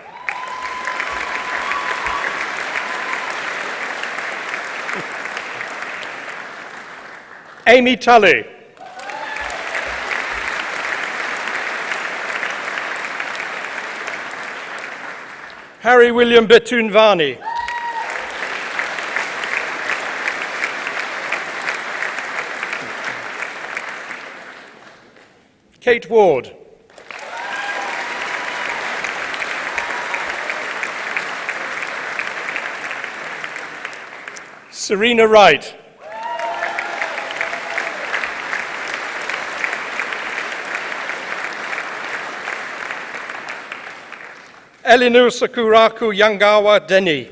Amy Tully. Harry William Betunvani. Kate Ward. Serena Wright. Elinor Sakuraku Yangawa Deni.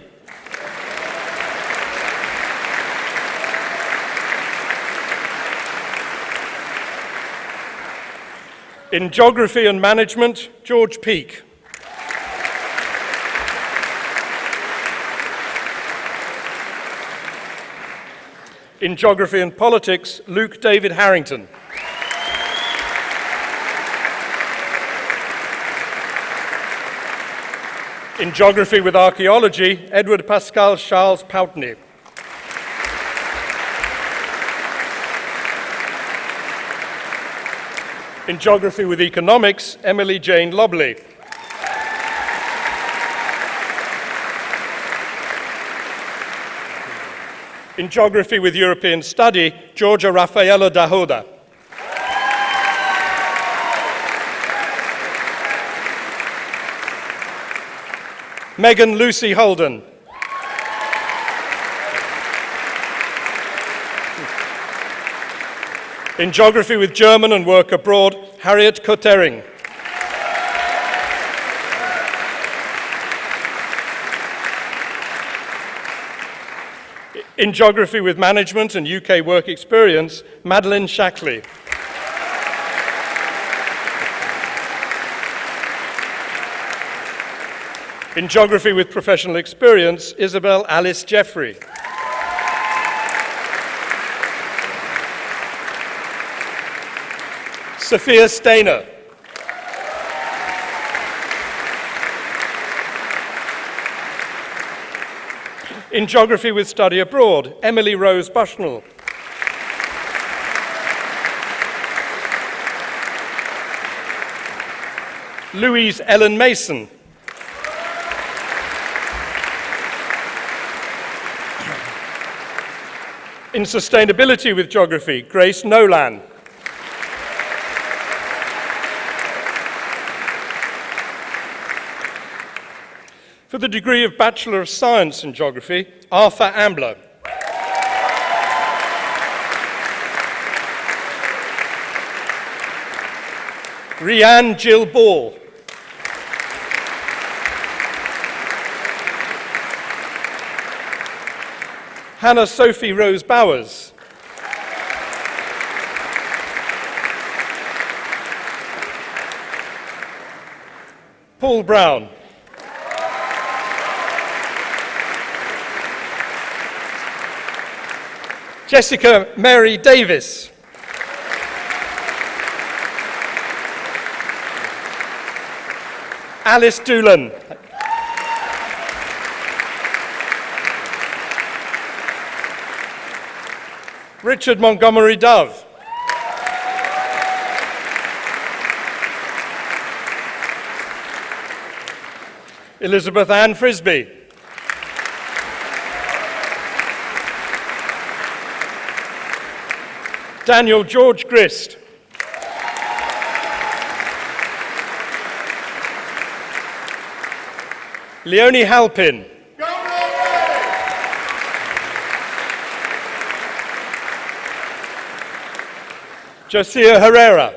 In Geography and Management, George Peake. In Geography and Politics, Luke David Harrington. In Geography with Archaeology, Edward Pascal Charles Poutney. In Geography with Economics, Emily Jane Lobley. In Geography with European Study, Georgia Raffaella Dahoda. Megan Lucy Holden. In Geography with German and Work Abroad, Harriet Kottering. In Geography with Management and UK Work Experience, Madeline Shackley. In Geography with Professional Experience, Isabel Alice Jeffrey. Sophia Stainer. In Geography with Study Abroad, Emily Rose Bushnell. Louise Ellen Mason. In Sustainability with Geography, Grace Nolan. For the degree of Bachelor of Science in Geography, Arthur Ambler. Rianne Jill Ball. Hannah Sophie Rose Bowers. Paul Brown. Jessica Mary Davis. Alice Doolan. Richard Montgomery Dove. Elizabeth Ann Frisbee. Daniel George Grist. Leonie Halpin. Josiah Herrera.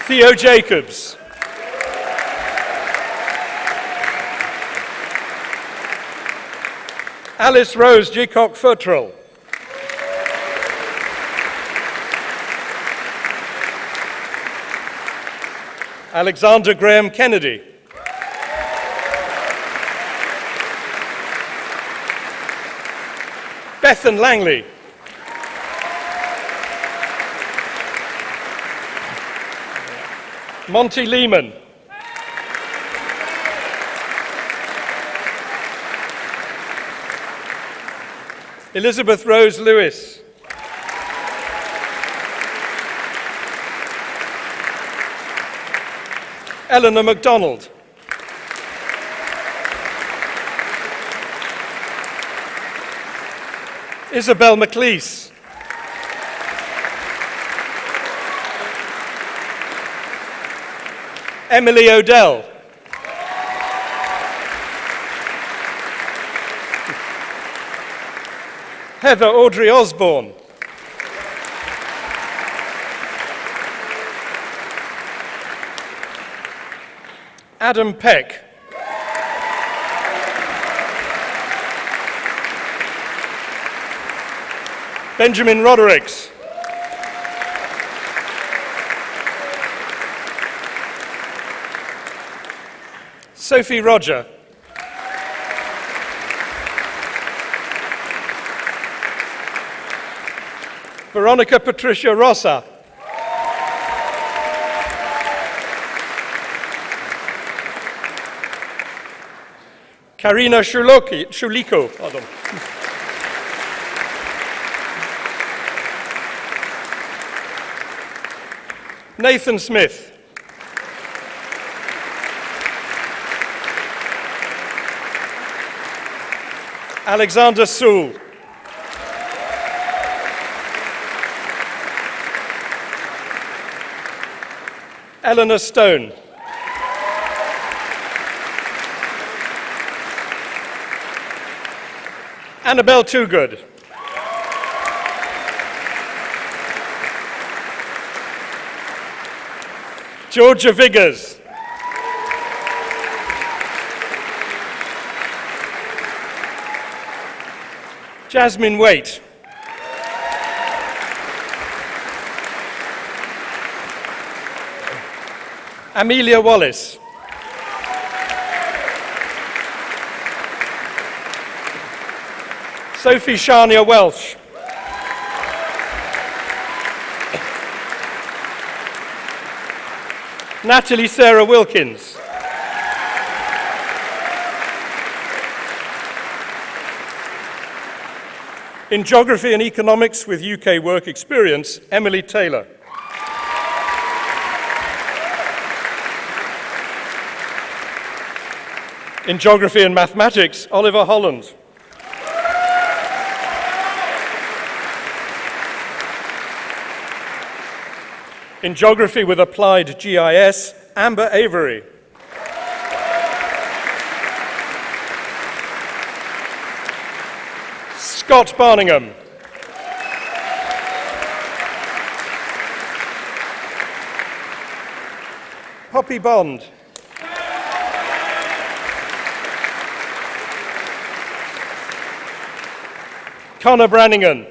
Theo Jacobs. Alice Rose Gicock-Futrell. Alexander Graham Kennedy. Bethan Langley. Monty Lehman. Elizabeth Rose Lewis. Eleanor MacDonald. Isabel McLeese. Emily Odell. Heather Audrey Osborne. Adam Peck. Benjamin Rodericks. Sophie Roger. Veronica Patricia Rossa. Karina Shuliko. Pardon. Nathan Smith. Alexander Sewell. Eleanor Stone. Annabelle Toogood. Georgia Viggers. Jasmine Waite. Amelia Wallace. Sophie Shania Welsh. Natalie Sarah Wilkins. In Geography and Economics with UK work experience, Emily Taylor. In Geography and Mathematics, Oliver Holland. In Geography with Applied GIS, Amber Avery. Scott Barningham. Poppy Bond. Connor Brannigan.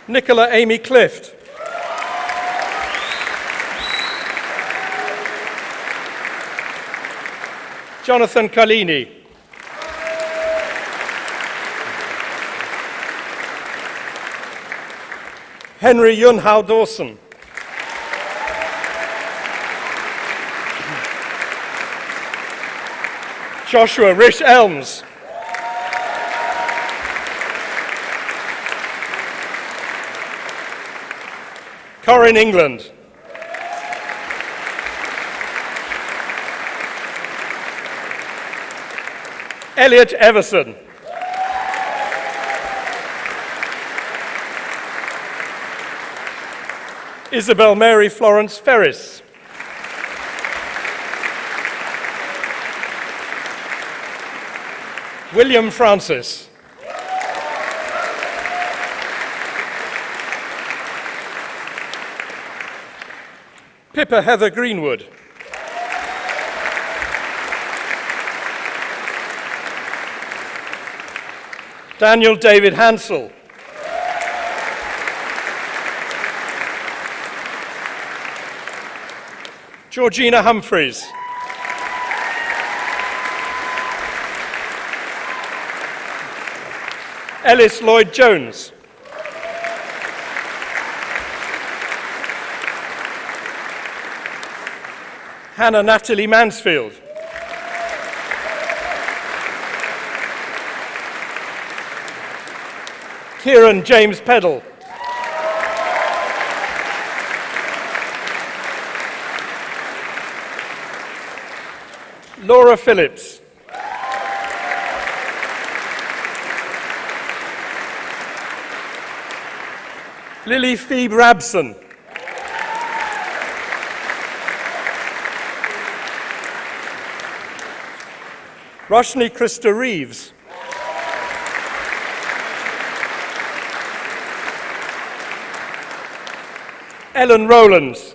Nicola Amy Clift. Jonathan Carlini. Henry Yunhao Dawson. Joshua Rish Elms. Corinne England. Elliot Everson. Isabel Mary Florence Ferris. William Francis. Pippa Heather Greenwood. Daniel David Hansel. Georgina Humphreys. Ellis Lloyd Jones. Hannah Natalie Mansfield. Kieran James Peddle. Laura Phillips. Lily Phoebe Rabson. Roshni Krista Reeves. Ellen Rowlands.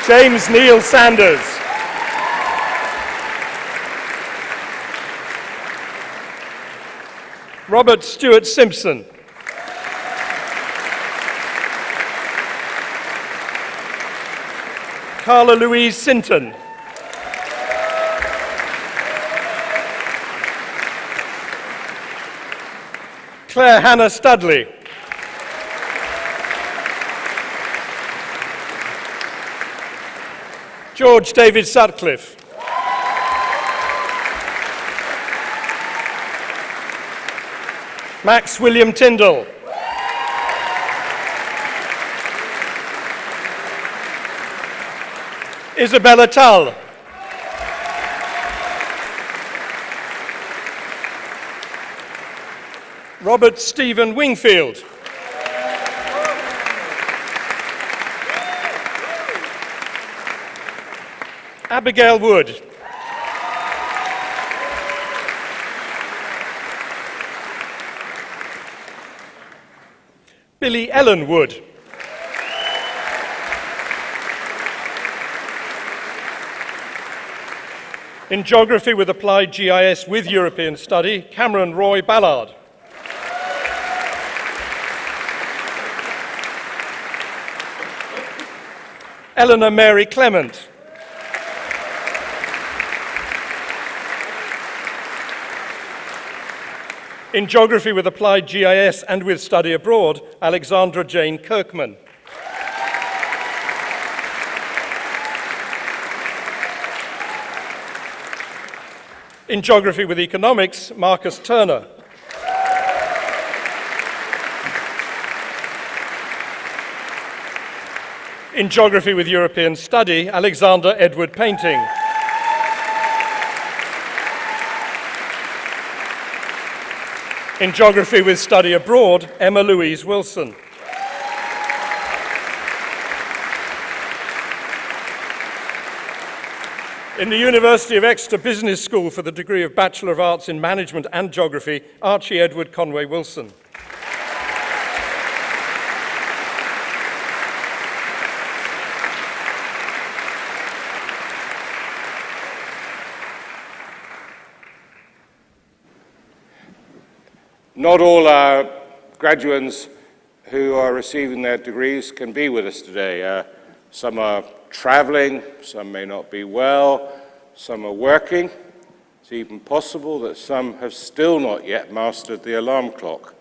James Neil Sanders. Robert Stewart Simpson. Carla Louise Sinton. Claire Hannah Studley. George David Sutcliffe. Max William Tyndall. Isabella Tull. Robert Stephen Wingfield. Abigail Wood. Billy Ellen Wood. In Geography with Applied GIS with European Study, Cameron Roy Ballard. Eleanor Mary Clement. In Geography with Applied GIS and with Study Abroad, Alexandra Jane Kirkman. In Geography with Economics, Marcus Turner. In Geography with European Study, Alexander Edward Painting. In Geography with Study Abroad, Emma Louise Wilson. In the University of Exeter Business School for the degree of Bachelor of Arts in Management and Geography, Archie Edward Conway Wilson. Not all our graduates who are receiving their degrees can be with us today. Some are traveling, some may not be well, some are working. It's even possible that some have still not yet mastered the alarm clock.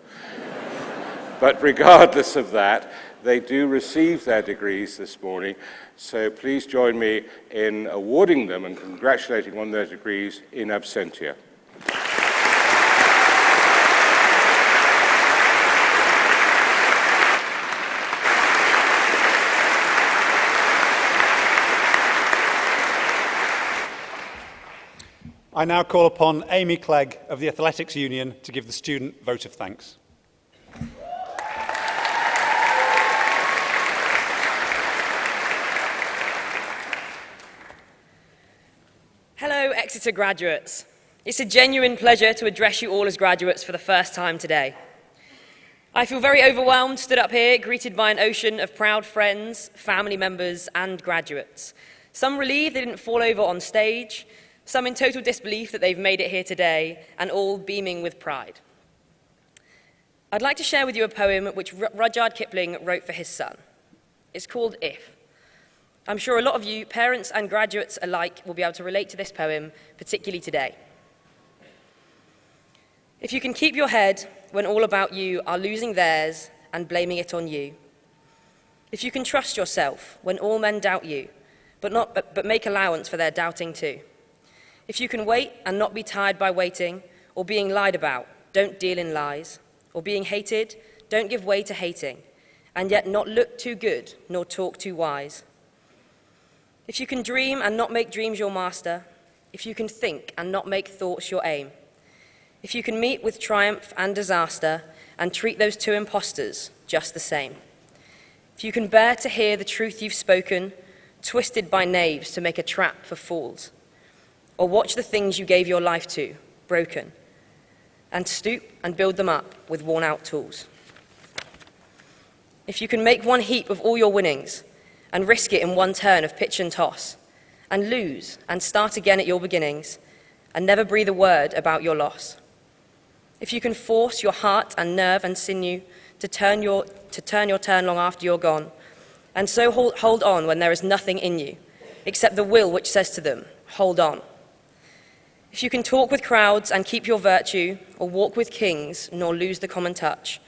But regardless of that, they do receive their degrees this morning, so please join me in awarding them and congratulating on their degrees in Absentia. I now call upon Amy Clegg of the Athletics Union to give the student vote of thanks. Hello, Exeter graduates. It's a genuine pleasure to address you all as graduates for the first time today. I feel very overwhelmed, stood up here, greeted by an ocean of proud friends, family members, and graduates. Some relieved they didn't fall over on stage, some in total disbelief that they've made it here today, and all beaming with pride. I'd like to share with you a poem which Rudyard Kipling wrote for his son. It's called If. I'm sure a lot of you, parents and graduates alike, will be able to relate to this poem, particularly today. If you can keep your head when all about you are losing theirs and blaming it on you. If you can trust yourself when all men doubt you, but make allowance for their doubting too. If you can wait and not be tired by waiting, or being lied about, don't deal in lies, or being hated, don't give way to hating, and yet not look too good nor talk too wise. If you can dream and not make dreams your master, if you can think and not make thoughts your aim, if you can meet with triumph and disaster and treat those two impostors just the same, if you can bear to hear the truth you've spoken, twisted by knaves to make a trap for fools, or watch the things you gave your life to, broken, and stoop and build them up with worn-out tools. If you can make one heap of all your winnings and risk it in one turn of pitch and toss, and lose and start again at your beginnings, and never breathe a word about your loss. If you can force your heart and nerve and sinew to turn your turn long after you're gone, and so hold on when there is nothing in you, except the will which says to them, hold on. If you can talk with crowds and keep your virtue, or walk with kings nor lose the common touch,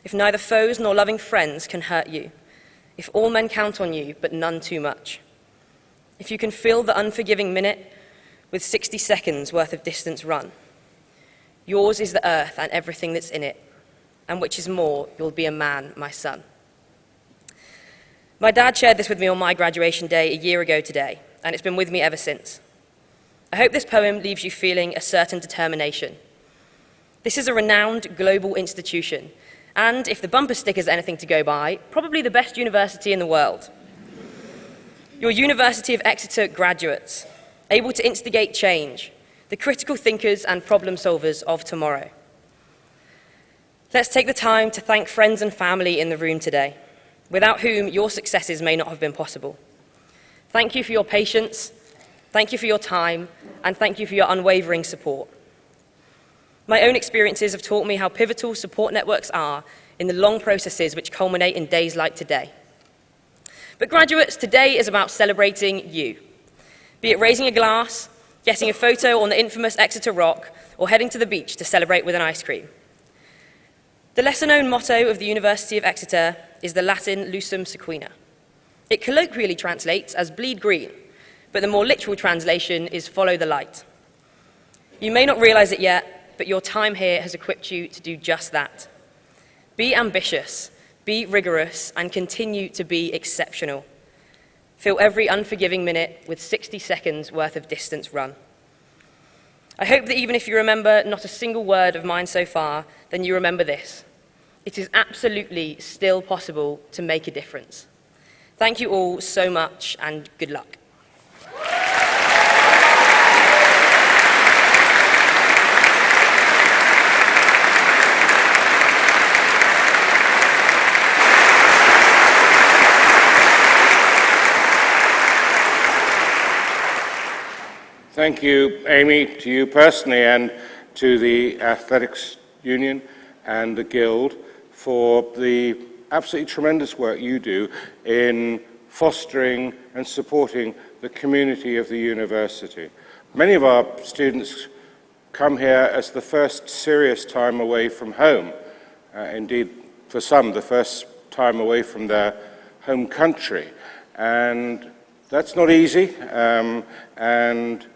if neither foes nor loving friends can hurt you, if all men count on you but none too much, if you can fill the unforgiving minute with 60 seconds worth of distance run, yours is the earth and everything that's in it, and which is more, you'll be a man, my son. My dad shared this with me on my graduation day a year ago today, and it's been with me ever since. I hope this poem leaves you feeling a certain determination. This is a renowned global institution, and if the bumper stickers are anything to go by, probably the best university in the world. Your University of Exeter graduates, able to instigate change, the critical thinkers and problem solvers of tomorrow. Let's take the time to thank friends and family in the room today, without whom your successes may not have been possible. Thank you for your patience, thank you for your time, and thank you for your unwavering support. My own experiences have taught me how pivotal support networks are in the long processes which culminate in days like today. But graduates, today is about celebrating you. Be it raising a glass, getting a photo on the infamous Exeter Rock, or heading to the beach to celebrate with an ice cream. The lesser-known motto of the University of Exeter is the Latin Lucem Sequina. It colloquially translates as bleed green, but the more literal translation is follow the light. You may not realize it yet, but your time here has equipped you to do just that. Be ambitious, be rigorous, and continue to be exceptional. Fill every unforgiving minute with 60 seconds worth of distance run. I hope that even if you remember not a single word of mine so far, then you remember this. It is absolutely still possible to make a difference. Thank you all so much, and good luck. Thank you, Amy, to you personally and to the Athletics Union and the Guild for the absolutely tremendous work you do in fostering and supporting the community of the university. Many of our students come here as the first serious time away from home. Indeed, for some, the first time away from their home country. And that's not easy, and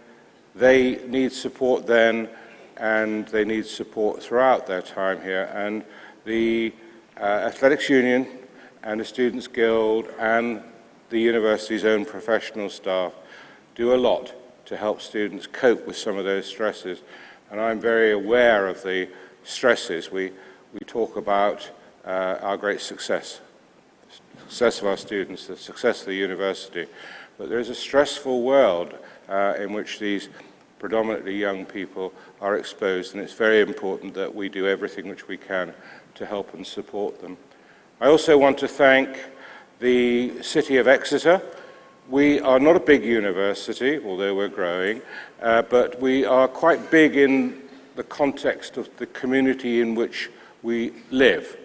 they need support then, and they need support throughout their time here. And the Athletics Union and the Students' Guild and the university's own professional staff do a lot to help students cope with some of those stresses. And I'm very aware of the stresses. We talk about our great success of our students, the success of the university. But there is a stressful world in which these predominantly young people are exposed, and it's very important that we do everything which we can to help and support them. I also want to thank the City of Exeter. We are not a big university, although we're growing, but we are quite big in the context of the community in which we live.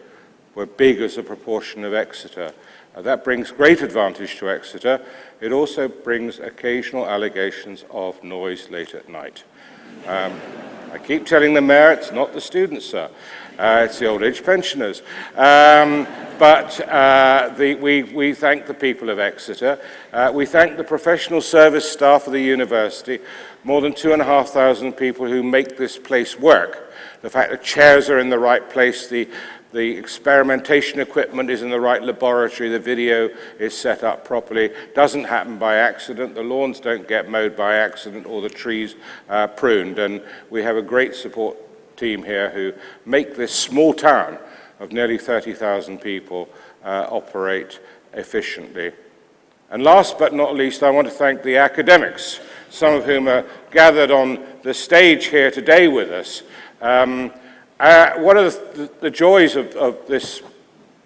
We're big as a proportion of Exeter. That brings great advantage to Exeter. It also brings occasional allegations of noise late at night. I keep telling the mayor it's not the students, sir. It's the old age pensioners. We thank the people of Exeter. We thank the professional service staff of the university, more than 2,500 people who make this place work. The fact that chairs are in the right place, the experimentation equipment is in the right laboratory, the video is set up properly, doesn't happen by accident, the lawns don't get mowed by accident or the trees pruned. And we have a great support team here who make this small town of nearly 30,000 people operate efficiently. And last but not least, I want to thank the academics, some of whom are gathered on the stage here today with us. One of the joys of this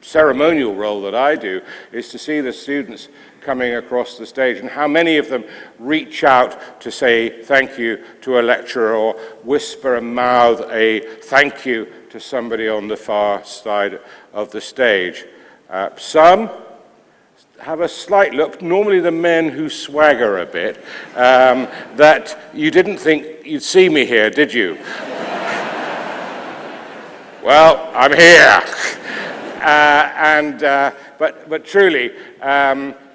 ceremonial role that I do is to see the students coming across the stage and how many of them reach out to say thank you to a lecturer or whisper and mouth a thank you to somebody on the far side of the stage. Some have a slight look, normally the men who swagger a bit, that you didn't think you'd see me here, did you? Well, I'm here. But truly,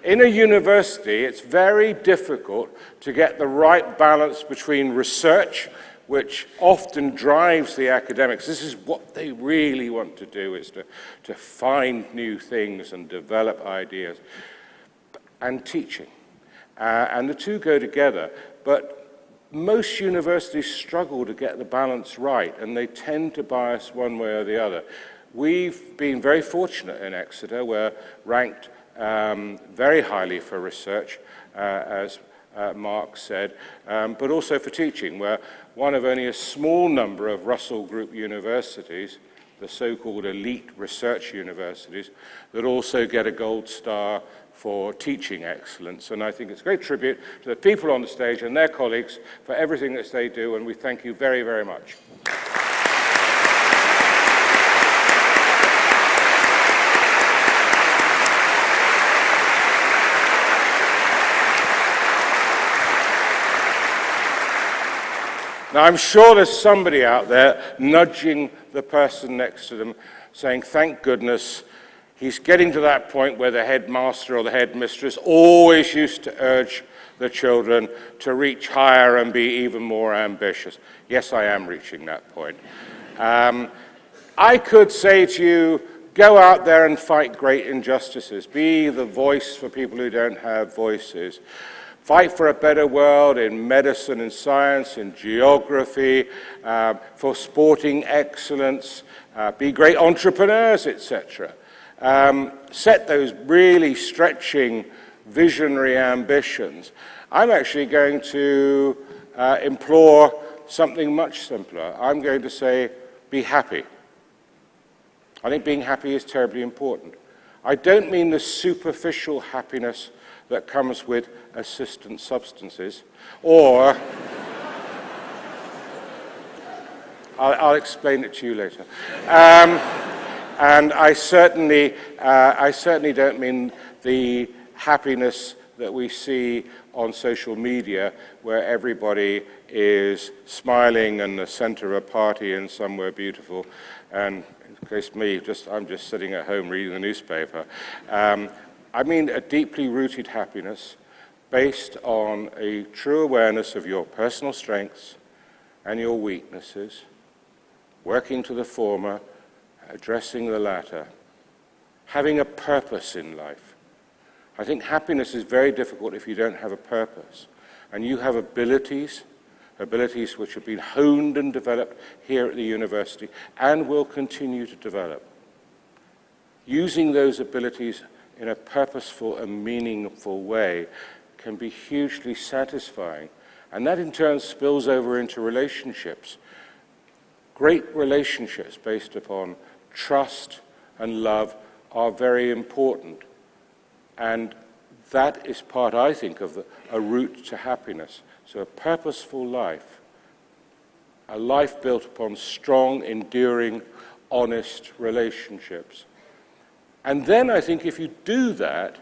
in a university, it's very difficult to get the right balance between research, which often drives the academics. This is what they really want to do, is to find new things and develop ideas, and teaching. And the two go together. But most universities struggle to get the balance right, and they tend to bias one way or the other. We've been very fortunate in Exeter. We're ranked very highly for research, as Mark said, but also for teaching. We're one of only a small number of Russell Group universities, the so-called elite research universities, that also get a gold star for teaching excellence. And I think it's a great tribute to the people on the stage and their colleagues for everything that they do, and we thank you very, very much. Now, I'm sure there's somebody out there nudging the person next to them, saying, thank goodness, he's getting to that point where the headmaster or the headmistress always used to urge the children to reach higher and be even more ambitious. Yes, I am reaching that point. I could say to you, go out there and fight great injustices. Be the voice for people who don't have voices. Fight for a better world in medicine and science, in geography, for sporting excellence, be great entrepreneurs, etc. Set those really stretching, visionary ambitions. I'm actually going to implore something much simpler. I'm going to say, be happy. I think being happy is terribly important. I don't mean the superficial happiness that comes with assistant substances, or I'll explain it to you later. And I certainly don't mean the happiness that we see on social media, where everybody is smiling and the center of a party and somewhere beautiful. And in case me, I'm just sitting at home reading the newspaper. I mean a deeply rooted happiness based on a true awareness of your personal strengths and your weaknesses, working to the former, addressing the latter, having a purpose in life. I think happiness is very difficult if you don't have a purpose. And you have abilities which have been honed and developed here at the university and will continue to develop. Using those abilities in a purposeful and meaningful way can be hugely satisfying. And that in turn spills over into relationships. Great relationships based upon trust and love are very important. And that is part, I think, of a route to happiness. So a purposeful life, a life built upon strong, enduring, honest relationships. And then I think if you do that,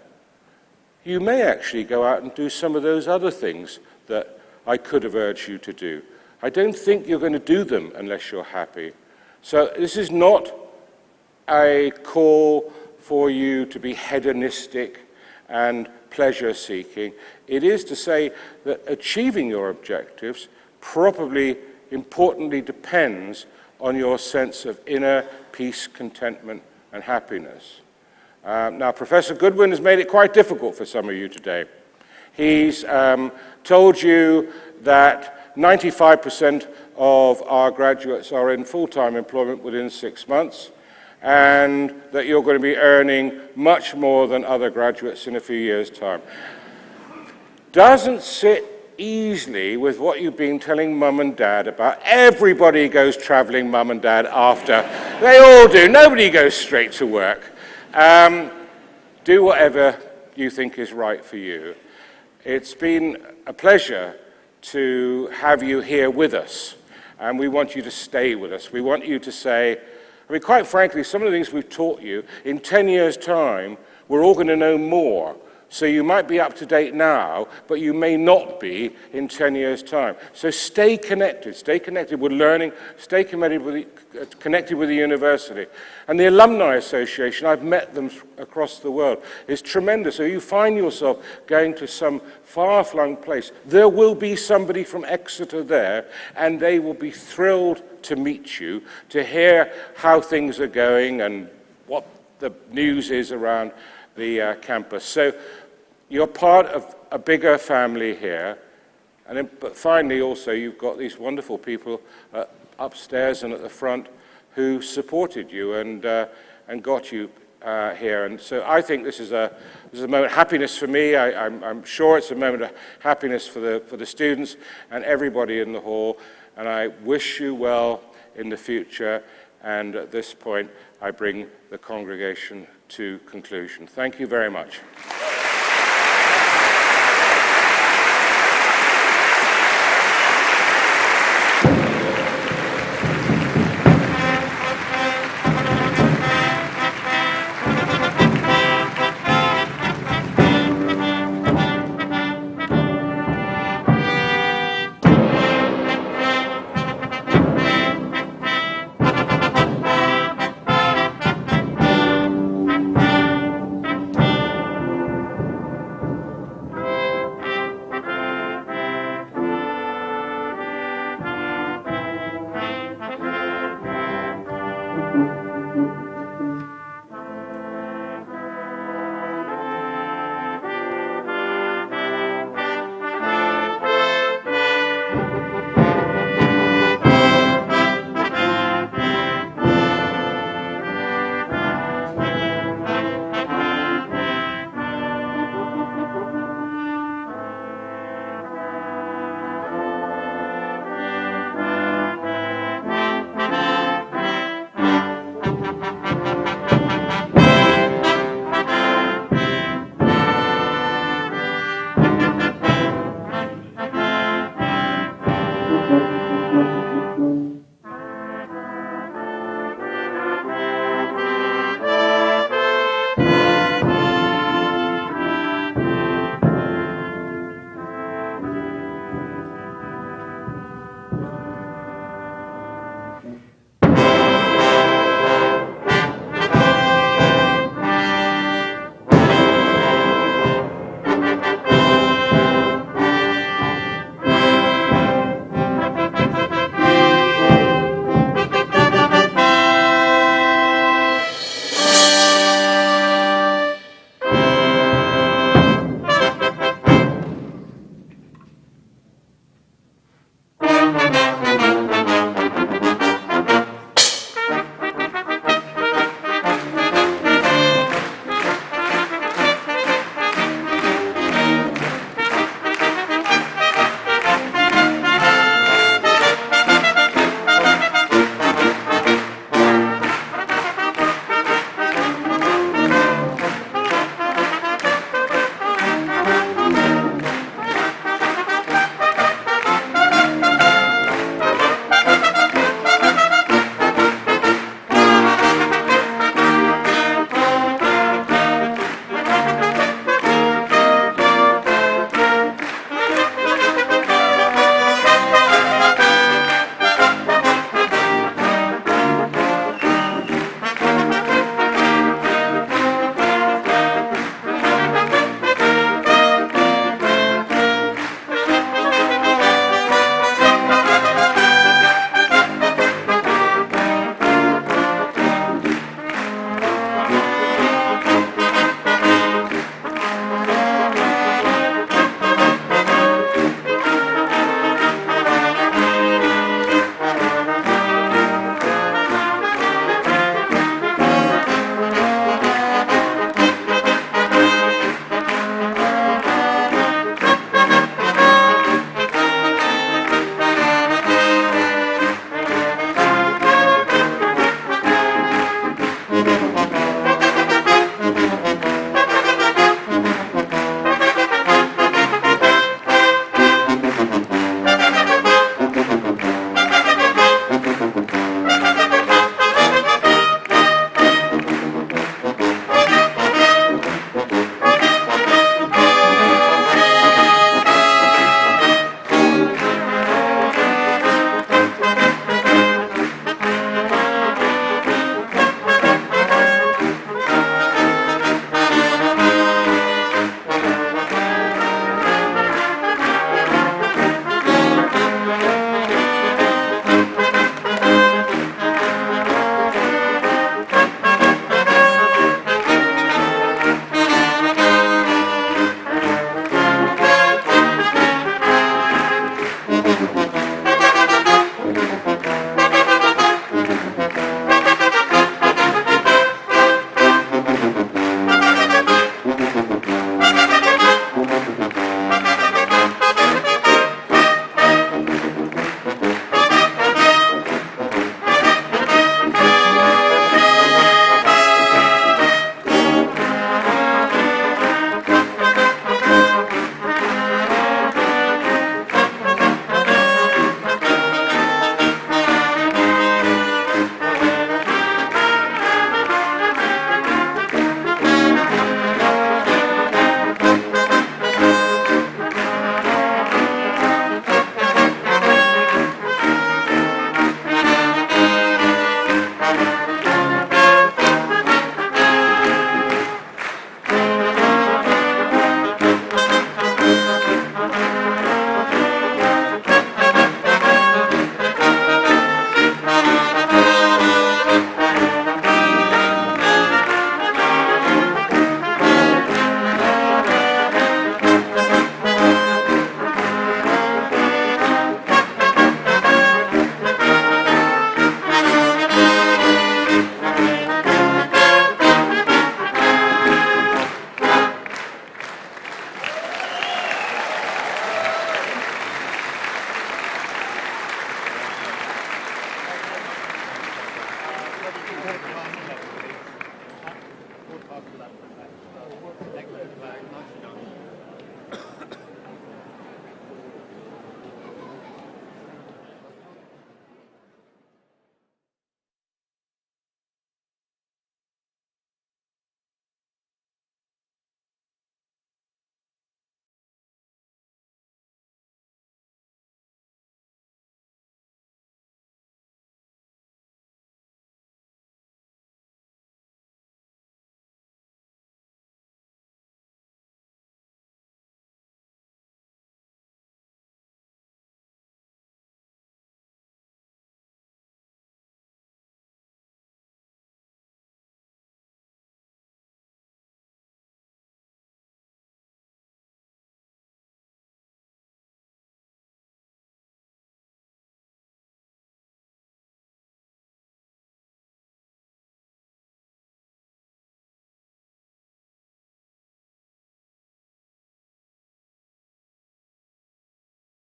you may actually go out and do some of those other things that I could have urged you to do. I don't think you're going to do them unless you're happy. So this is not a call for you to be hedonistic and pleasure-seeking. It is to say that achieving your objectives probably, importantly, depends on your sense of inner peace, contentment, and happiness. Now, Professor Goodwin has made it quite difficult for some of you today. He's told you that 95% of our graduates are in full-time employment within 6 months, and that you're going to be earning much more than other graduates in a few years' time. Doesn't sit easily with what you've been telling mum and dad about. Everybody goes travelling, mum and dad, after. They all do. Nobody goes straight to work. Do whatever you think is right for you. It's been a pleasure to have you here with us, and we want you to stay with us. We want you to say, I mean, quite frankly, some of the things we've taught you, in 10 years' time, we're all going to know more. So you might be up to date now, but you may not be in 10 years' time. So stay connected with learning, stay connected with the university. And the Alumni Association, I've met them across the world, is tremendous. So you find yourself going to some far-flung place, there will be somebody from Exeter there, and they will be thrilled to meet you, to hear how things are going and what the news is around the campus. So you're part of a bigger family here, but finally also you've got these wonderful people upstairs and at the front who supported you and got you here. And so I think this is a moment of happiness for me. I'm sure it's a moment of happiness for the students and everybody in the hall. And I wish you well in the future. And at this point, I bring the congregation to conclusion. Thank you very much.